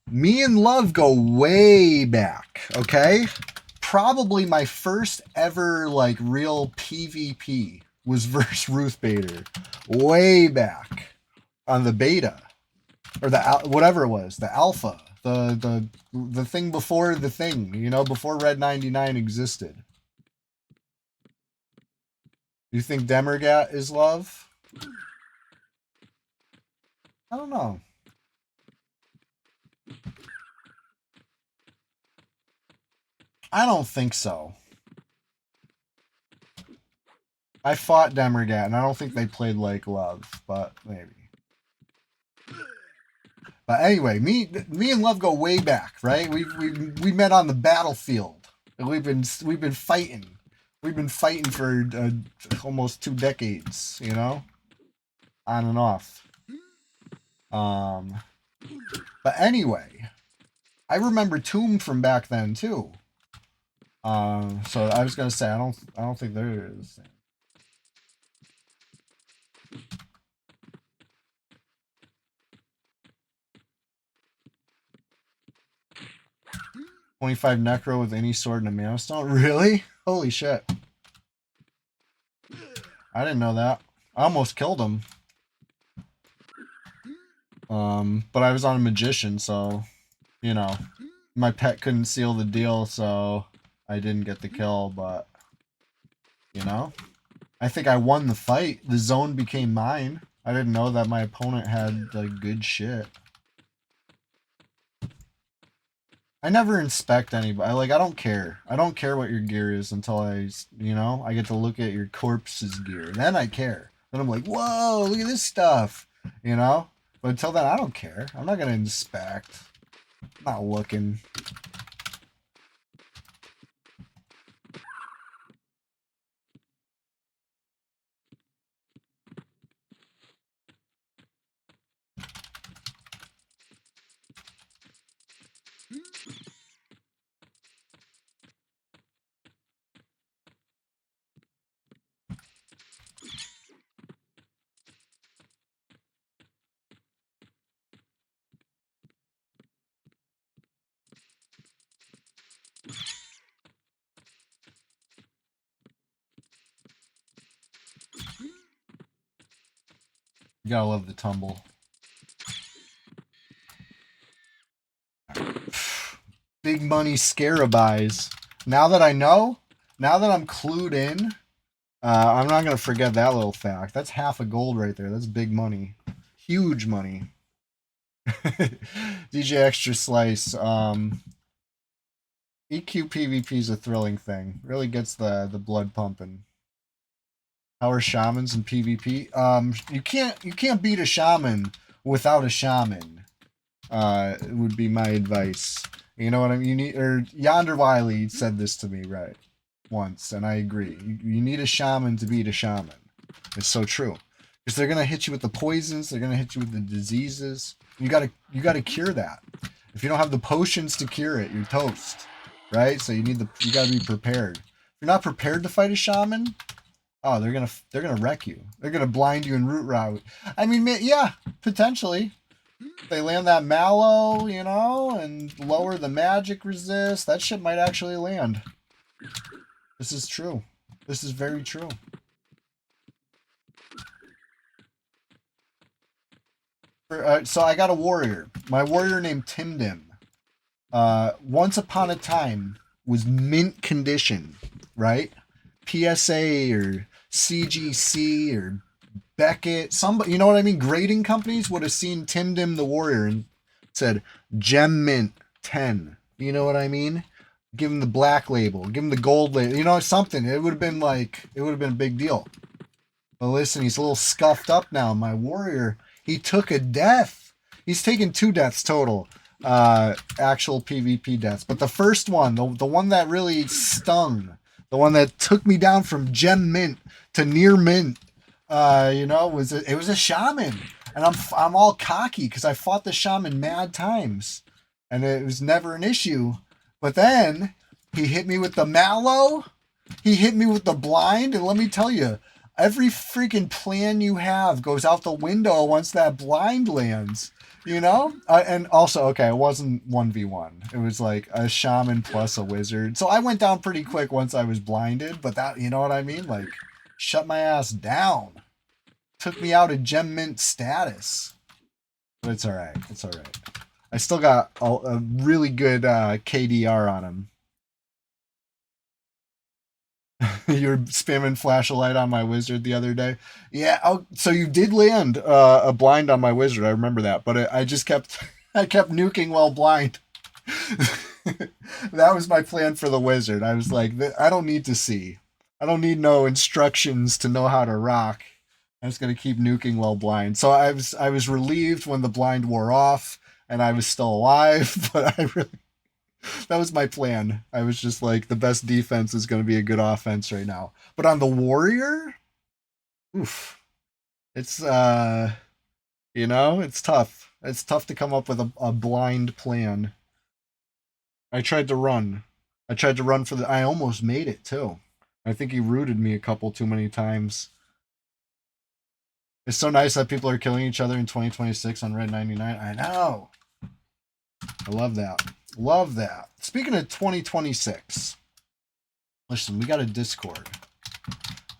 me and Love go way back, okay? Probably my first ever, like, real PvP was versus Ruth Bader. Way back on the beta. Or the, whatever it was, the alpha. The thing before the thing, you know, before Red 99 existed. You think Demergat is Love? I don't know. I don't think so. I fought Demergat, and I don't think they played like Love, but maybe. But anyway, me and Love go way back, right? We met on the battlefield, and we've been fighting. We've been fighting for almost 2 decades, you know, on and off. But anyway, I remember Tomb from back then too. So I was gonna say I don't think they're the same. $25 necro with any sword and a mana stone? Really? Holy shit. I didn't know that. I almost killed him. But I was on a magician, so, you know, my pet couldn't seal the deal, so I didn't get the kill, but, you know, I think I won the fight. The zone became mine. I didn't know that my opponent had, like, good shit. I never inspect anybody. Like, I don't care. I don't care what your gear is until I, you know, I get to look at your corpse's gear. Then I care. Then I'm like, whoa, look at this stuff, you know? But until then, I don't care. I'm not going to inspect. I'm not looking. You gotta love the tumble. Big money scarab eyes. Now that I know, now that I'm clued in, I'm not gonna forget that little fact. That's half a gold right there. That's big money. Huge money. DJ Extra Slice. EQ PvP is a thrilling thing. Really gets the blood pumping. How are shamans in PvP? You can't beat a shaman without a shaman. Would be my advice. You know what I mean? You need, or Yonder Wiley said this to me, right? once, and I agree. You need a shaman to beat a shaman. It's so true. Because they're gonna hit you with the poisons, they're gonna hit you with the diseases. You gotta cure that. If you don't have the potions to cure it, you're toast. Right? So you gotta be prepared. If you're not prepared to fight a shaman, oh, they're gonna wreck you. They're gonna blind you in root route. I mean, yeah, potentially. They land that mallow, and lower the magic resist. That shit might actually land. This is true. This is very true. So I got a warrior. My warrior named Timdim. Once upon a time was mint condition, right? PSA or CGC or Beckett, somebody, you know what I mean? Grading companies would have seen Timdim the warrior and said Gem Mint 10. You know what I mean? Give him the black label, give him the gold label, something. It would have been a big deal. But listen, he's a little scuffed up now. My warrior, he took a death. He's taken 2 deaths total, actual PvP deaths. But the first one, the one that really stung, the one that took me down from gem mint to near mint, it was a shaman, and I'm all cocky because I fought the shaman mad times, and it was never an issue. But then he hit me with the mallow, he hit me with the blind, and let me tell you, every freaking plan you have goes out the window once that blind lands. And also, okay, it wasn't 1v1. It was like a shaman plus a wizard. So I went down pretty quick once I was blinded, but that, you know what I mean? Like, shut my ass down. Took me out of gem mint status. But it's alright. It's alright. I still got a really good KDR on him. You were spamming flashlight on my wizard the other day. Yeah, so you did land a blind on my wizard. I remember that, but I just kept I kept nuking while blind. That was my plan for the wizard. I was like, I don't need to see. I don't need no instructions to know how to rock. I'm just gonna keep nuking while blind. So I was relieved when the blind wore off and I was still alive, but that was my plan. I was just like, the best defense is going to be a good offense right now. But on the warrior, oof, it's it's tough. It's tough to come up with a blind plan. I tried to run. I tried to run for I almost made it too. I think he rooted me a couple too many times. It's so nice that people are killing each other in 2026 on Red 99. I know. I love that. Love that. Speaking of 2026, listen, we got a Discord.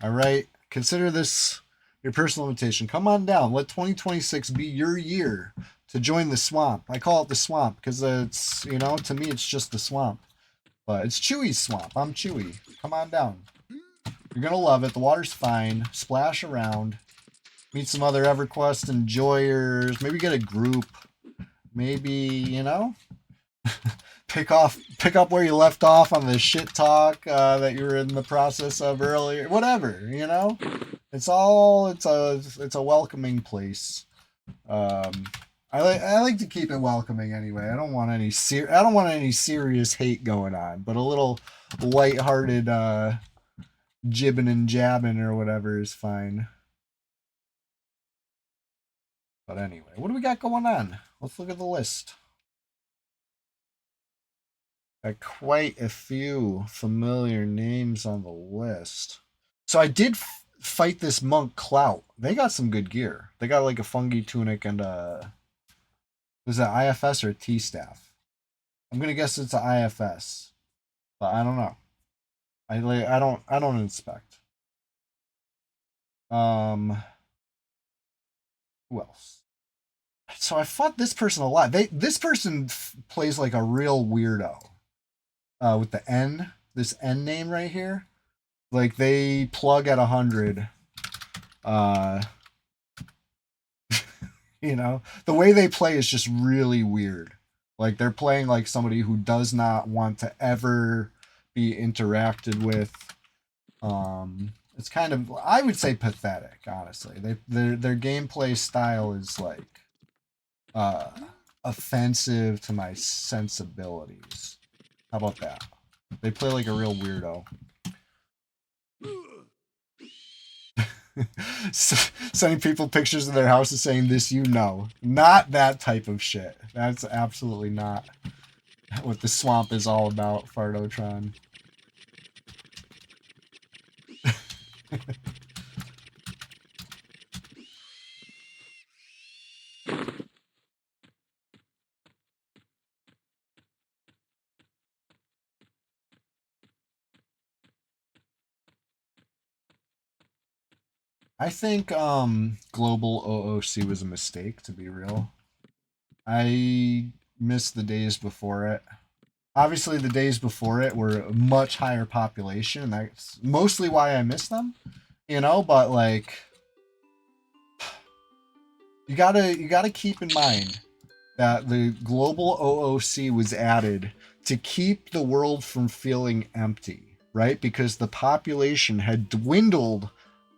All right? Consider this your personal invitation. Come on down. Let 2026 be your year to join the swamp. I call it the swamp because it's, to me, it's just the swamp. But it's Chewy's swamp. I'm Chewy. Come on down. You're going to love it. The water's fine. Splash around. Meet some other EverQuest enjoyers. Maybe get a group. Maybe, pick up where you left off on the shit talk that you were in the process of earlier. Whatever, it's a welcoming place. I like to keep it welcoming anyway. I don't want any serious hate going on, but a little lighthearted jibbing and jabbing or whatever is fine. But anyway, what do we got going on? Let's look at the list. Got quite a few familiar names on the list. So I did fight this monk Clout. They got some good gear. They got like a fungi tunic and was that IFS or a T-staff? I'm gonna guess it's an IFS, but I don't know. I don't inspect. Who else? So I fought this person a lot. This person plays like a real weirdo. With the N, this N name right here, like they plug at 100. The way they play is just really weird. Like they're playing like somebody who does not want to ever be interacted with. It's kind of, I would say, pathetic. Honestly, their gameplay style is like offensive to my sensibilities. How about that? They play like a real weirdo. Sending people pictures of their houses saying this, you know. Not that type of shit. That's absolutely not what the swamp is all about, Fardotron. I think global OOC was a mistake, to be real. I missed the days before it. Obviously, the days before it were a much higher population, and that's mostly why I missed them. You know, but like, you gotta keep in mind that the global OOC was added to keep the world from feeling empty, right? Because the population had dwindled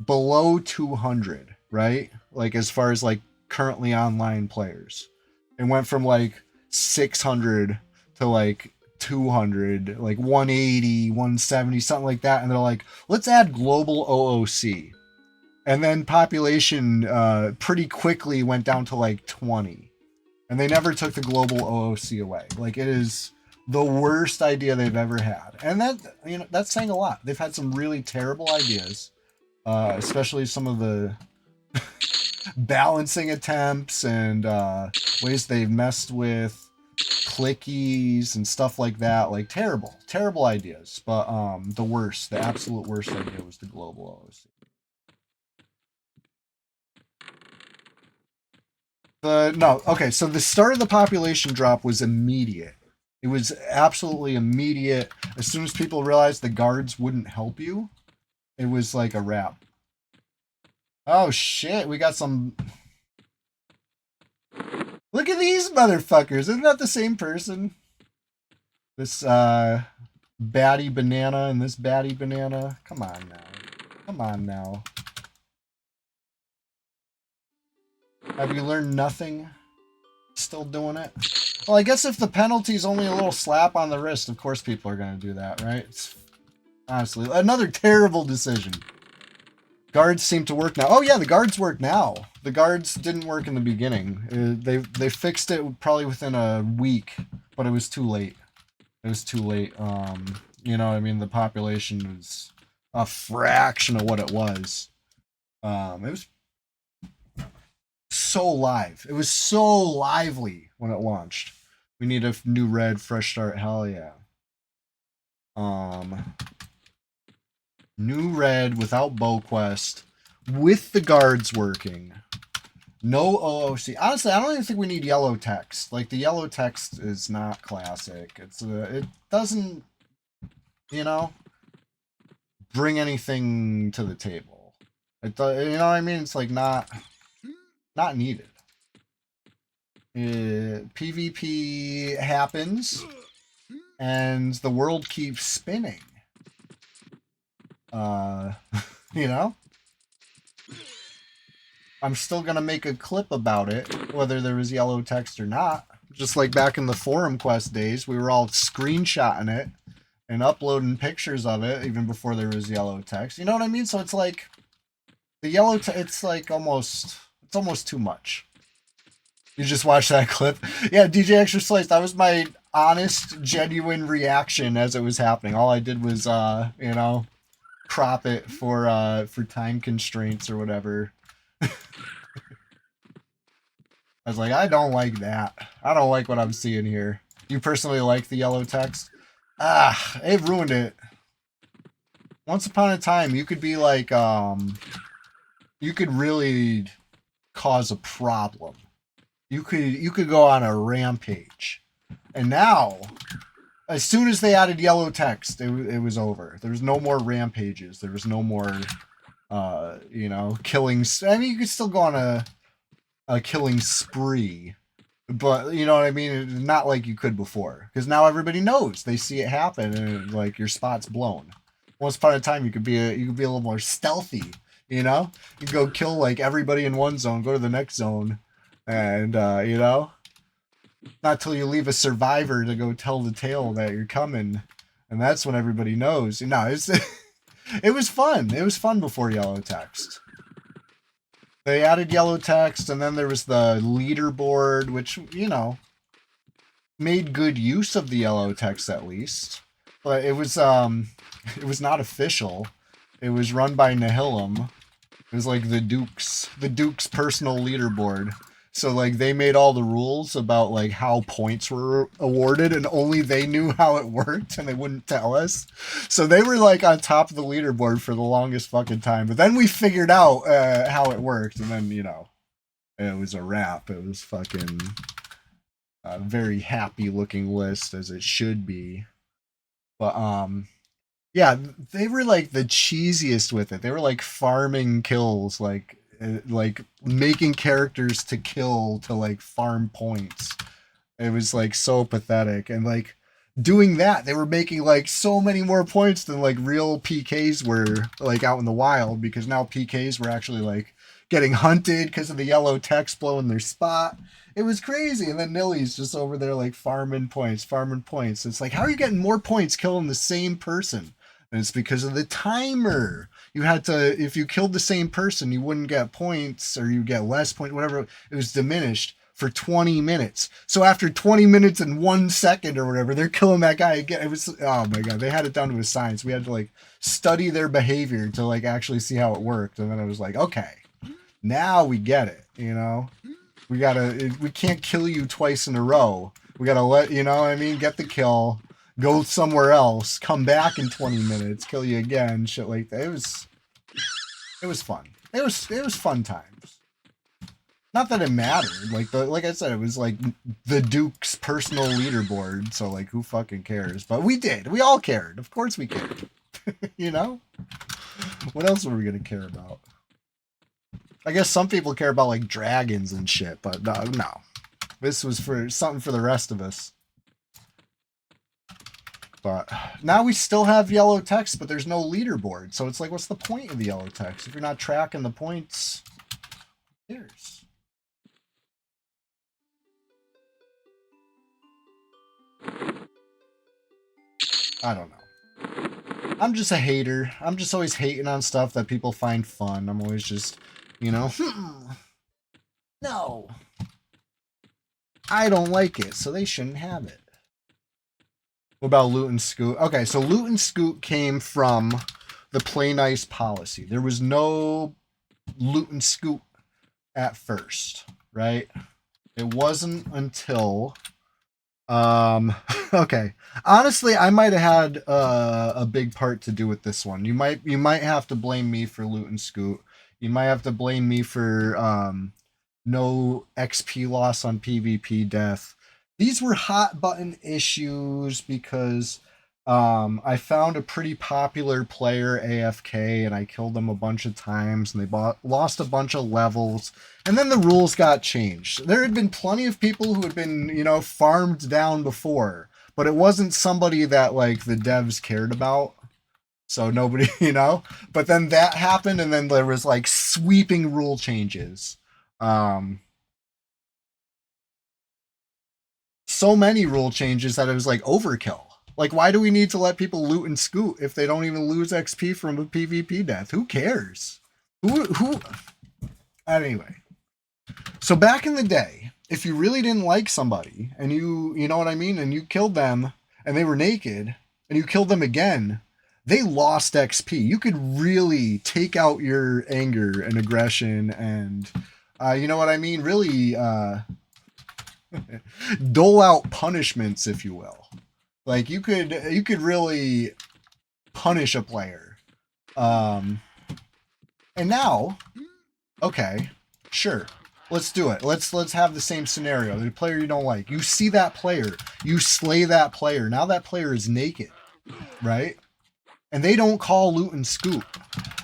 below 200, right? Like as far as like currently online players. It went from like 600 to like 200, like 180, 170, something like that. And they're like, let's add global OOC. And then population pretty quickly went down to like 20. And they never took the global OOC away. Like it is the worst idea they've ever had. And that, you know, that's saying a lot. They've had some really terrible ideas, especially some of the balancing attempts and ways they've messed with clickies and stuff like that. Like terrible ideas. But the absolute worst idea was the global OOC. Okay, so the start of the population drop was immediate. It was absolutely immediate. As soon as people realized the guards wouldn't help you, it was like a wrap. Oh shit, we got some. Look at these motherfuckers. Isn't that the same person? This batty banana and this batty banana. Come on now. Come on now. Have you learned nothing? Still doing it? Well, I guess if the penalty's only a little slap on the wrist, of course people are going to do that, right? It's, honestly, another terrible decision. Guards seem to work now. Oh yeah, the guards work now. The guards didn't work in the beginning. They fixed it probably within a week, but it was too late. It was too late. You know, I mean, the population was a fraction of what it was. It was so live. It was so lively when it launched. We need a new red fresh start. Hell yeah. New red without bow quest, with the guards working. No OOC. Honestly, I don't even think we need yellow text. Like the yellow text is not classic. It doesn't, you know, bring anything to the table. You know what I mean? It's like not needed. PvP happens, and the world keeps spinning. You know? I'm still gonna make a clip about it, whether there was yellow text or not. Just like back in the forum quest days, we were all screenshotting it and uploading pictures of it even before there was yellow text. You know what I mean? So it's like the yellow it's like almost too much. You just watch that clip? Yeah, DJ Extra Slice, that was my honest, genuine reaction as it was happening. All I did was you know, crop it for time constraints or whatever. I was like, I don't like that. I don't like what I'm seeing here. You personally like the yellow text? Ah, it ruined it. Once upon a time, you could be like, you could really cause a problem. You could go on a rampage. And now, as soon as they added yellow text, it was over. There was no more rampages. There was no more, you know, killings. I mean, you could still go on a killing spree, but you know what I mean? It's not like you could before, because now everybody knows. They see it happen, and like your spot's blown. Once upon a time, you could be a little more stealthy. You know, you could go kill like everybody in one zone, go to the next zone, and you know, not till you leave a survivor to go tell the tale that you're coming, and that's when everybody knows. You know, It was fun. It was fun before yellow text. They added yellow text, and then there was the leaderboard, which, you know, made good use of the yellow text at least. But it was it was not official. It was run by Nihilum. It was like the Duke's personal leaderboard. So like they made all the rules about like how points were awarded, and only they knew how it worked, and they wouldn't tell us. So they were like on top of the leaderboard for the longest fucking time. But then we figured out how it worked, and then you know it was a wrap. It was fucking a very happy looking list as it should be. But yeah, they were like the cheesiest with it. They were like farming kills, like making characters to kill to like farm points. It was like so pathetic, and like doing that, they were making like so many more points than like real PKs were like out in the wild, because now PKs were actually like getting hunted because of the yellow text blowing their spot. It was crazy. And then Nilly's just over there like farming points, farming points. It's like, how are you getting more points killing the same person? And it's because of the timer. You had to, if you killed the same person, you wouldn't get points, or you get less points, whatever. It was diminished for 20 minutes. So after 20 minutes and 1 second or whatever, they're killing that guy again. It was, oh my God, they had it down to a science. We had to like study their behavior to like actually see how it worked. And then I was like, okay, now we get it, you know? We can't kill you twice in a row. We gotta let, you know what I mean? Get the kill, go somewhere else, come back in 20 minutes, kill you again, shit like that. It was fun. It was fun times. Not that it mattered. Like I said, it was like the Duke's personal leaderboard, so like who fucking cares? But we did. We all cared. Of course we cared. You know? What else were we gonna care about? I guess some people care about like dragons and shit, but no. This was for something for the rest of us. But now we still have yellow text, but there's no leaderboard. So it's like, what's the point of the yellow text? If you're not tracking the points, who cares? I don't know. I'm just a hater. I'm just always hating on stuff that people find fun. I'm always just, you know, no. I don't like it, so they shouldn't have it. What about loot and scoot? Okay, so loot and scoot came from the play nice policy. There was no loot and scoot at first, right? It wasn't until okay. Honestly, I might have had a big part to do with this one. You might have to blame me for loot and scoot. You might have to blame me for no XP loss on PvP death. These were hot button issues because I found a pretty popular player AFK, and I killed them a bunch of times, and they lost a bunch of levels, and then the rules got changed. There had been plenty of people who had been, you know, farmed down before, but it wasn't somebody that like the devs cared about. So nobody, you know, but then that happened, and then there was like sweeping rule changes. Um, so many rule changes that it was like overkill. Like, why do we need to let people loot and scoot if they don't even lose XP from a PvP death? Who cares? Who? Anyway, so back in the day, if you really didn't like somebody and you know what I mean, and you killed them and they were naked and you killed them again, they lost XP. You could really take out your anger and aggression and, you know what I mean, really dole out punishments, if you will. Like you could really punish a player. And now, okay, sure. Let's do it. Let's have the same scenario. The player you don't like. You see that player. You slay that player. Now that player is naked, right? And they don't call loot and scoop.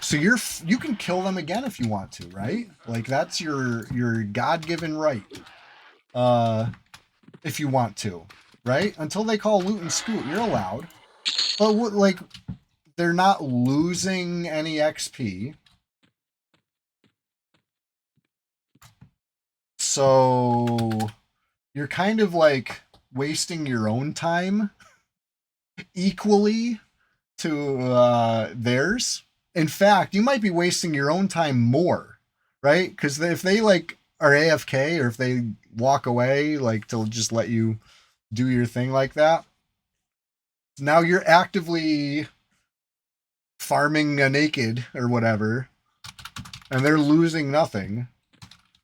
So you can kill them again if you want to, right? Like that's your God-given right. If you want to, right? Until they call loot and scoot, you're allowed. But like they're not losing any XP. So you're kind of like wasting your own time equally. theirs. In fact, you might be wasting your own time more, right? Because if they like are AFK or if they walk away, like to just let you do your thing like that, now you're actively farming a naked or whatever, and they're losing nothing.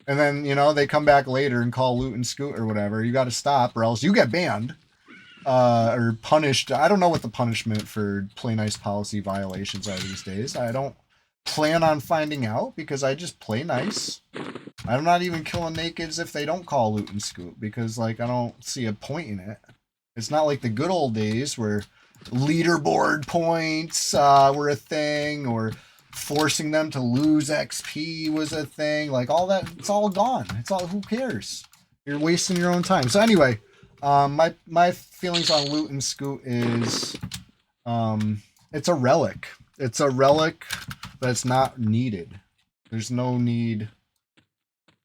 And then, they come back later and call loot and scoot or whatever. You got to stop or else you get banned or punished. I don't know what the punishment for play nice policy violations are these days. I don't plan on finding out because I just play nice. I'm not even killing nakeds if they don't call loot and scoot because, like, I don't see a point in it. It's not like the good old days where leaderboard points were a thing or forcing them to lose XP was a thing. Like, all that, it's all gone. It's all, who cares? You're wasting your own time. So anyway, my feelings on loot and scoot is it's a relic. It's a relic, but it's not needed. There's no need.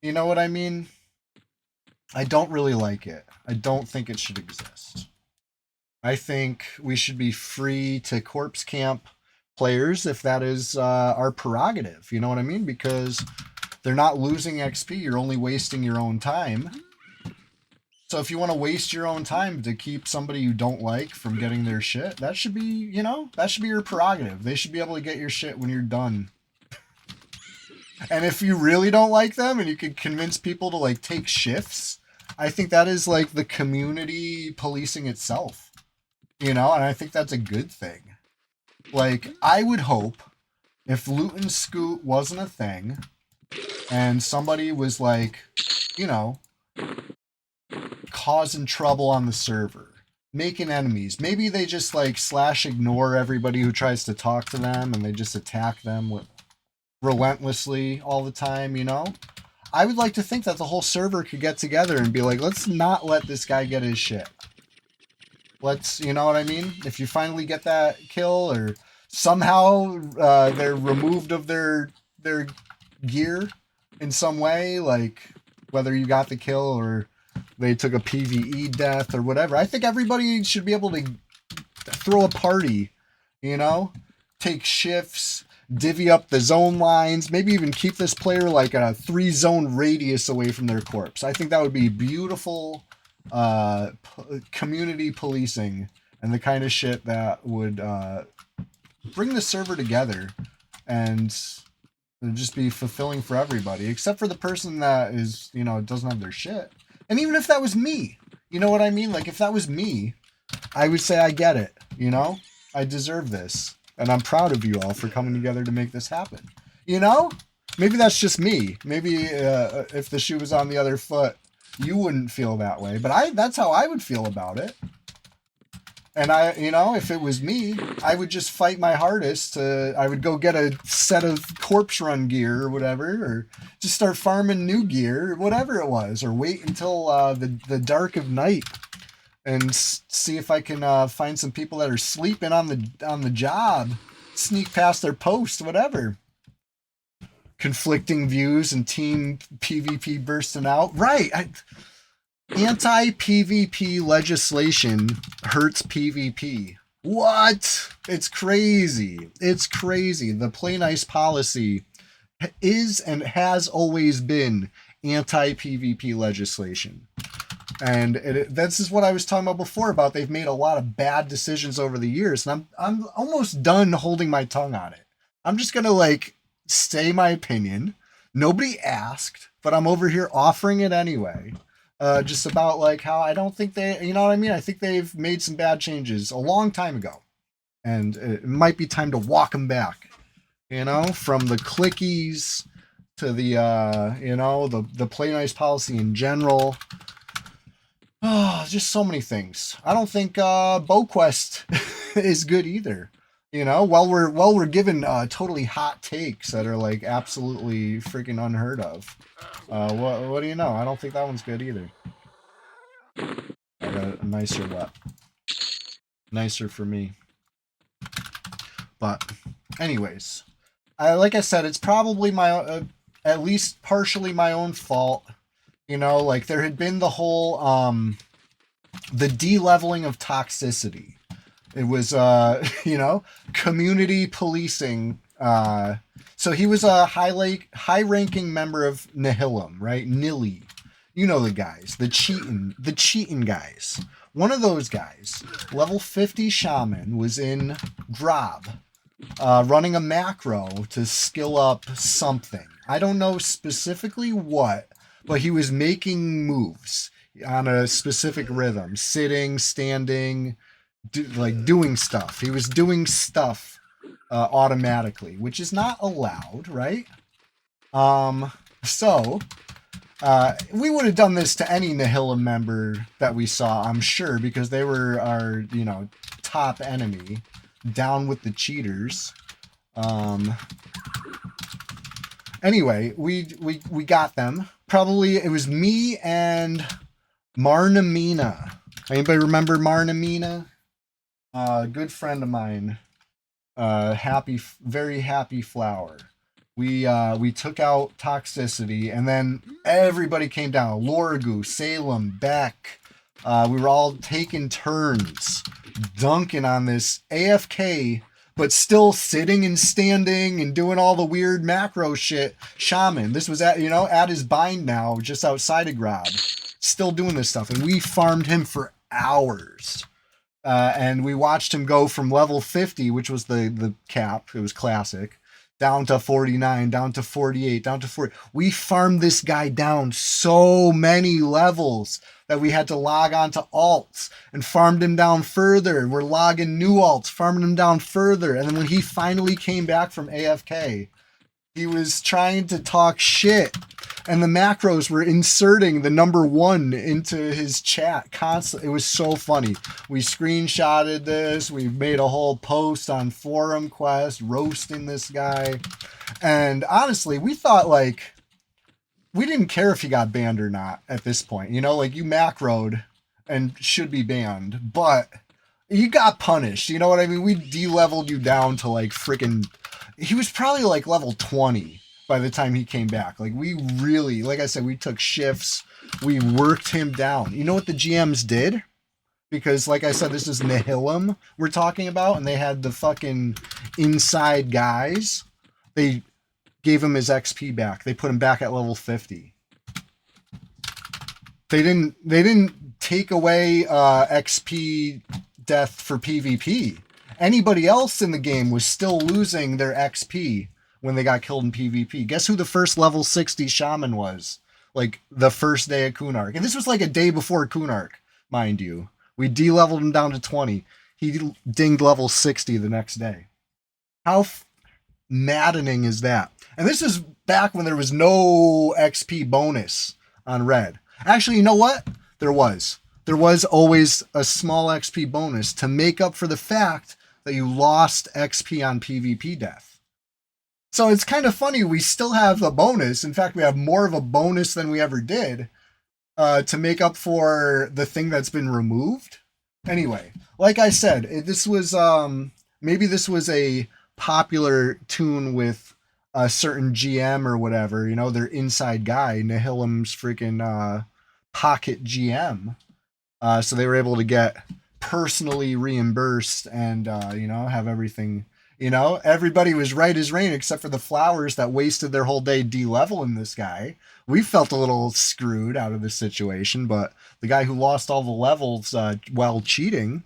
You know what I mean? I don't really like it. I don't think it should exist. I think we should be free to corpse camp players if that is our prerogative. You know what I mean? Because they're not losing XP. You're only wasting your own time. So if you want to waste your own time to keep somebody you don't like from getting their shit, that should be, that should be your prerogative. They should be able to get your shit when you're done. And if you really don't like them and you can convince people to like take shifts, I think that is like the community policing itself, and I think that's a good thing. Like, I would hope if loot and scoot wasn't a thing and somebody was like, causing trouble on the server, making enemies, maybe they just like /ignore everybody who tries to talk to them and they just attack them with relentlessly all the time, I would like to think that the whole server could get together and be like, let's not let this guy get his shit. Let's, you know what I mean? If you finally get that kill or somehow they're removed of their gear in some way, like whether you got the kill or they took a PvE death or whatever, I think everybody should be able to throw a party, take shifts, divvy up the zone lines, maybe even keep this player like a 3-zone radius away from their corpse. I think that would be beautiful community policing and the kind of shit that would bring the server together and just be fulfilling for everybody, except for the person that is, doesn't have their shit. And even if that was me, you know what I mean? Like, if that was me, I would say I get it, I deserve this. And I'm proud of you all for coming together to make this happen. Maybe that's just me. Maybe if the shoe was on the other foot, you wouldn't feel that way. But that's how I would feel about it. And if it was me, I would just fight my hardest. I would go get a set of corpse run gear or whatever, or just start farming new gear, or whatever it was, or wait until the dark of night and see if I can find some people that are sleeping on the job, sneak past their post, whatever. Conflicting views and team PvP bursting out. Right. Anti-PvP legislation hurts PvP. What? It's crazy. It's crazy. The play nice policy is and has always been anti-PvP legislation. And this is what I was talking about before about they've made a lot of bad decisions over the years. And I'm almost done holding my tongue on it. I'm just going to say my opinion. Nobody asked, but I'm over here offering it anyway. Just about how I don't think they, you know what I mean? I think they've made some bad changes a long time ago. And it might be time to walk them back, from the clickies to the, the play nice policy in general. Oh, just so many things. I don't think BowQuest is good either. While we're given totally hot takes that are absolutely freaking unheard of. What do you know? I don't think that one's good either. I got a nicer lap. Nicer for me. But anyways, like I said, it's probably my at least partially my own fault. There had been the whole the de-leveling of toxicity. It was, you know, community policing. So he was a high-ranking member of Nihilum, right? Nilly. You know the guys, the cheating guys. One of those guys, level 50 shaman, was in Grob, running a macro to skill up something. I don't know specifically what, but he was making moves on a specific rhythm, sitting, standing, like doing stuff. He was doing stuff automatically, which is not allowed, right? So we would have done this to any Nihilum member that we saw, I'm sure, because they were our, you know, top enemy. Down with the cheaters. Anyway, we got them. Probably it was me and Marnamina. Anybody remember Marnamina? Good friend of mine. Very happy flower. We took out toxicity, and then everybody came down. Lorgu, Salem, Beck. We were all taking turns dunking on this AFK, but still sitting and standing and doing all the weird macro shit. Shaman. This was at, you know, at his bind now, just outside of Grob. Still doing this stuff, and we farmed him for hours. And we watched him go from level 50, which was the cap. It was classic. Down to 49, down to 48, down to 40. We farmed this guy down so many levels that we had to log on to alts and farmed him down further. We're logging new alts, farming him down further. And then when he finally came back from AFK, he was trying to talk shit. And the macros were inserting the number 1 into his chat constantly. It was so funny. We screenshotted this. We made a whole post on Forum Quest roasting this guy. And honestly, we thought, like, we didn't care if he got banned or not at this point. You know, like, you macroed and should be banned, but you got punished. You know what I mean? We de-leveled you down to, like, freaking... He was probably, like, level 20 by the time he came back. Like, we really, like I said, we took shifts. We worked him down. You know what the GMs did? Because, like I said, this is Nihilum we're talking about, and they had the fucking inside guys. They gave him his XP back. They put him back at level 50. They didn't take away XP death for PvP. Anybody else in the game was still losing their XP when they got killed in PvP. Guess who the first level 60 shaman was? Like, the first day of Kunark. And this was like a day before Kunark, mind you. We de-leveled him down to 20. He dinged level 60 the next day. How maddening is that? And this is back when there was no XP bonus on Red. Actually, you know what? There was. There was always a small XP bonus to make up for the fact that you lost XP on PvP death. So it's kind of funny, we still have a bonus. In fact, we have more of a bonus than we ever did to make up for the thing that's been removed. Anyway, like I said, this was maybe this was a popular tune with a certain GM or whatever, you know, their inside guy, Nihilum's freaking pocket GM. So they were able to get personally reimbursed and, you know, have everything, you know, everybody was right as rain except for the flowers that wasted their whole day de-leveling this guy. We felt a little screwed out of this situation, but the guy who lost all the levels while cheating,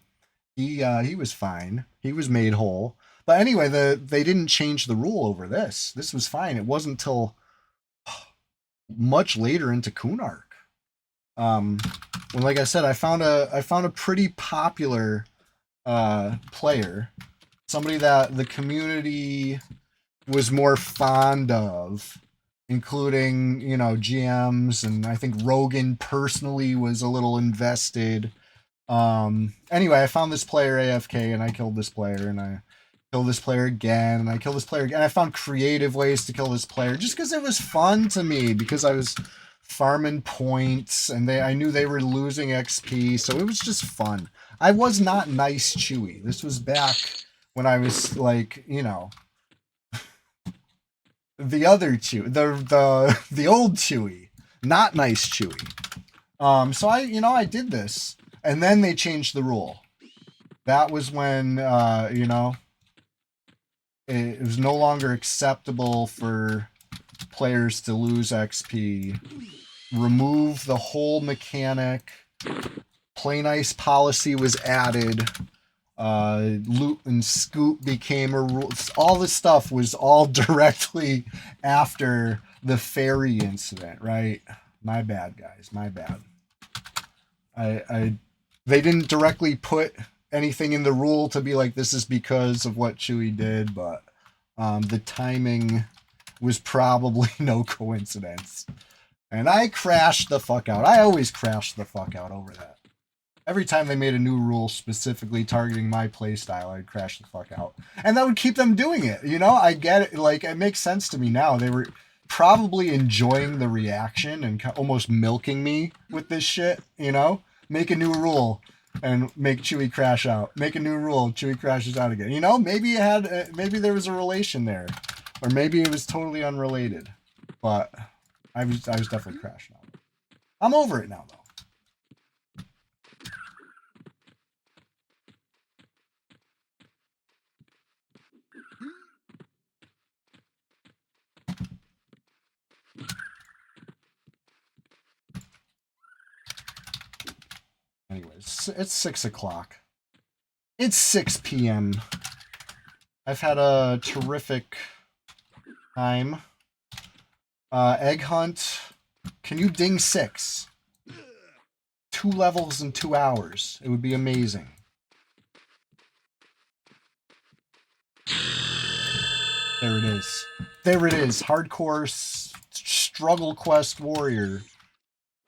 he was fine. He was made whole. But anyway, they didn't change the rule over this. This was fine. It wasn't until much later into Kunark. When, like I said, I found a pretty popular player, somebody that the community was more fond of, including, you know, GMs, and I think Rogan personally was a little invested. Anyway, I found this player AFK, and I killed this player, and I killed this player again, and I killed this player again. I found creative ways to kill this player just because it was fun to me, because I was farming points, and I knew they were losing XP, so it was just fun. I was not nice Chewy. This was back when I was, like, you know, the other Chewy, the old Chewy, not nice Chewy. So I did this, and then they changed the rule. that was when, you know, it was no longer acceptable for players to lose XP. Remove the whole mechanic. Play nice policy was added. Loot and scoop became a rule. All this stuff was all directly after the ferry incident, right? My bad, guys. My bad. They didn't directly put anything in the rule to be like, this is because of what Chewie did, but the timing was probably no coincidence. And I crashed the fuck out. I always crash the fuck out over that. Every time they made a new rule specifically targeting my playstyle, I'd crash the fuck out. And that would keep them doing it, you know? I get it. Like, it makes sense to me now. They were probably enjoying the reaction and almost milking me with this shit, you know? Make a new rule and make Chewie crash out. Make a new rule, Chewie crashes out again. You know, maybe it had, maybe there was a relation there. Or maybe it was totally unrelated. But I was definitely crashing out. I'm over it now, though. Anyways, it's 6 o'clock. It's 6 p.m. I've had a terrific time. Egghunt. Can you ding 6? 2 levels in 2 hours. It would be amazing. There it is. There it is. Hardcore struggle quest warrior.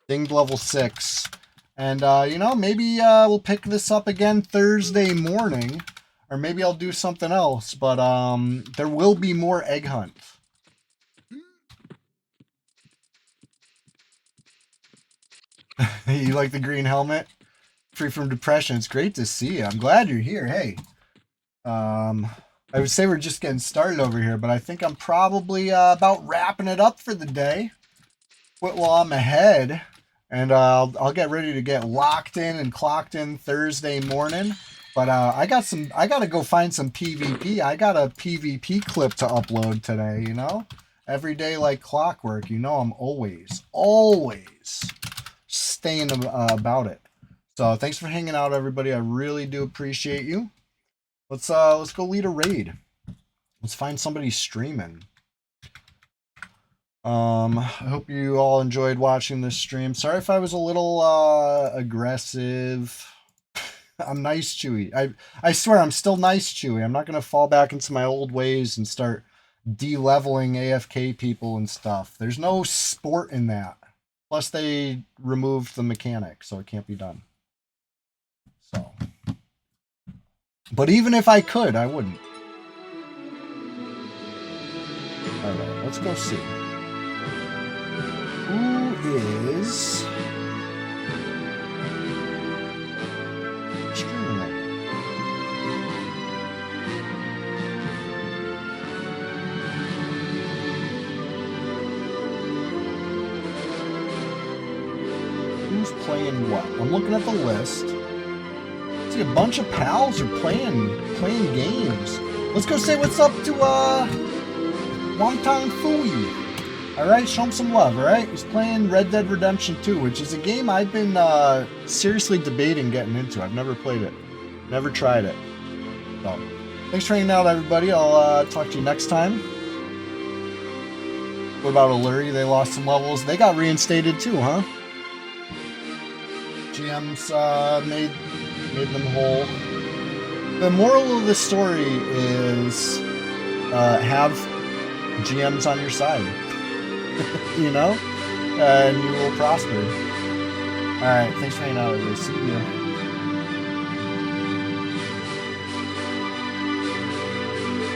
Dinged level 6. And, you know, maybe we'll pick this up again Thursday morning. Or maybe I'll do something else. But there will be more Egghunt. You like the green helmet? Free from depression. It's great to see you. I'm glad you're here. Hey. I would say we're just getting started over here. But I think I'm probably about wrapping it up for the day. Well, I'm ahead. And I'll get ready to get locked in and clocked in Thursday morning. But I gotta go find some PvP. I got a PvP clip to upload today, you know? Every day like clockwork. You know I'm always staying about it. So thanks for hanging out, everybody. I really do appreciate you. Let's go lead a raid. Let's find somebody streaming. I hope you all enjoyed watching this stream. Sorry if I was a little aggressive. I'm nice, Chewie. I swear I'm still nice, Chewie. I'm not gonna fall back into my old ways and start de-leveling AFK people and stuff. There's no sport in that. Plus they removed the mechanic, so it can't be done. So, but even if I could, I wouldn't. Alright, let's go see. Who is streaming right now? Who's playing what? I'm looking at the list. See, a bunch of pals are playing games. Let's go say what's up to Wongtang Fui. Alright, show him some love, alright? He's playing Red Dead Redemption 2, which is a game I've been seriously debating getting into. I've never played it. Never tried it. So, thanks for hanging out, everybody. I'll talk to you next time. What about Alluri? They lost some levels. They got reinstated too, huh? GMs made them whole. The moral of the story is have GMs on your side. You know? And you will prosper. Alright, thanks for hanging out, everybody. See you.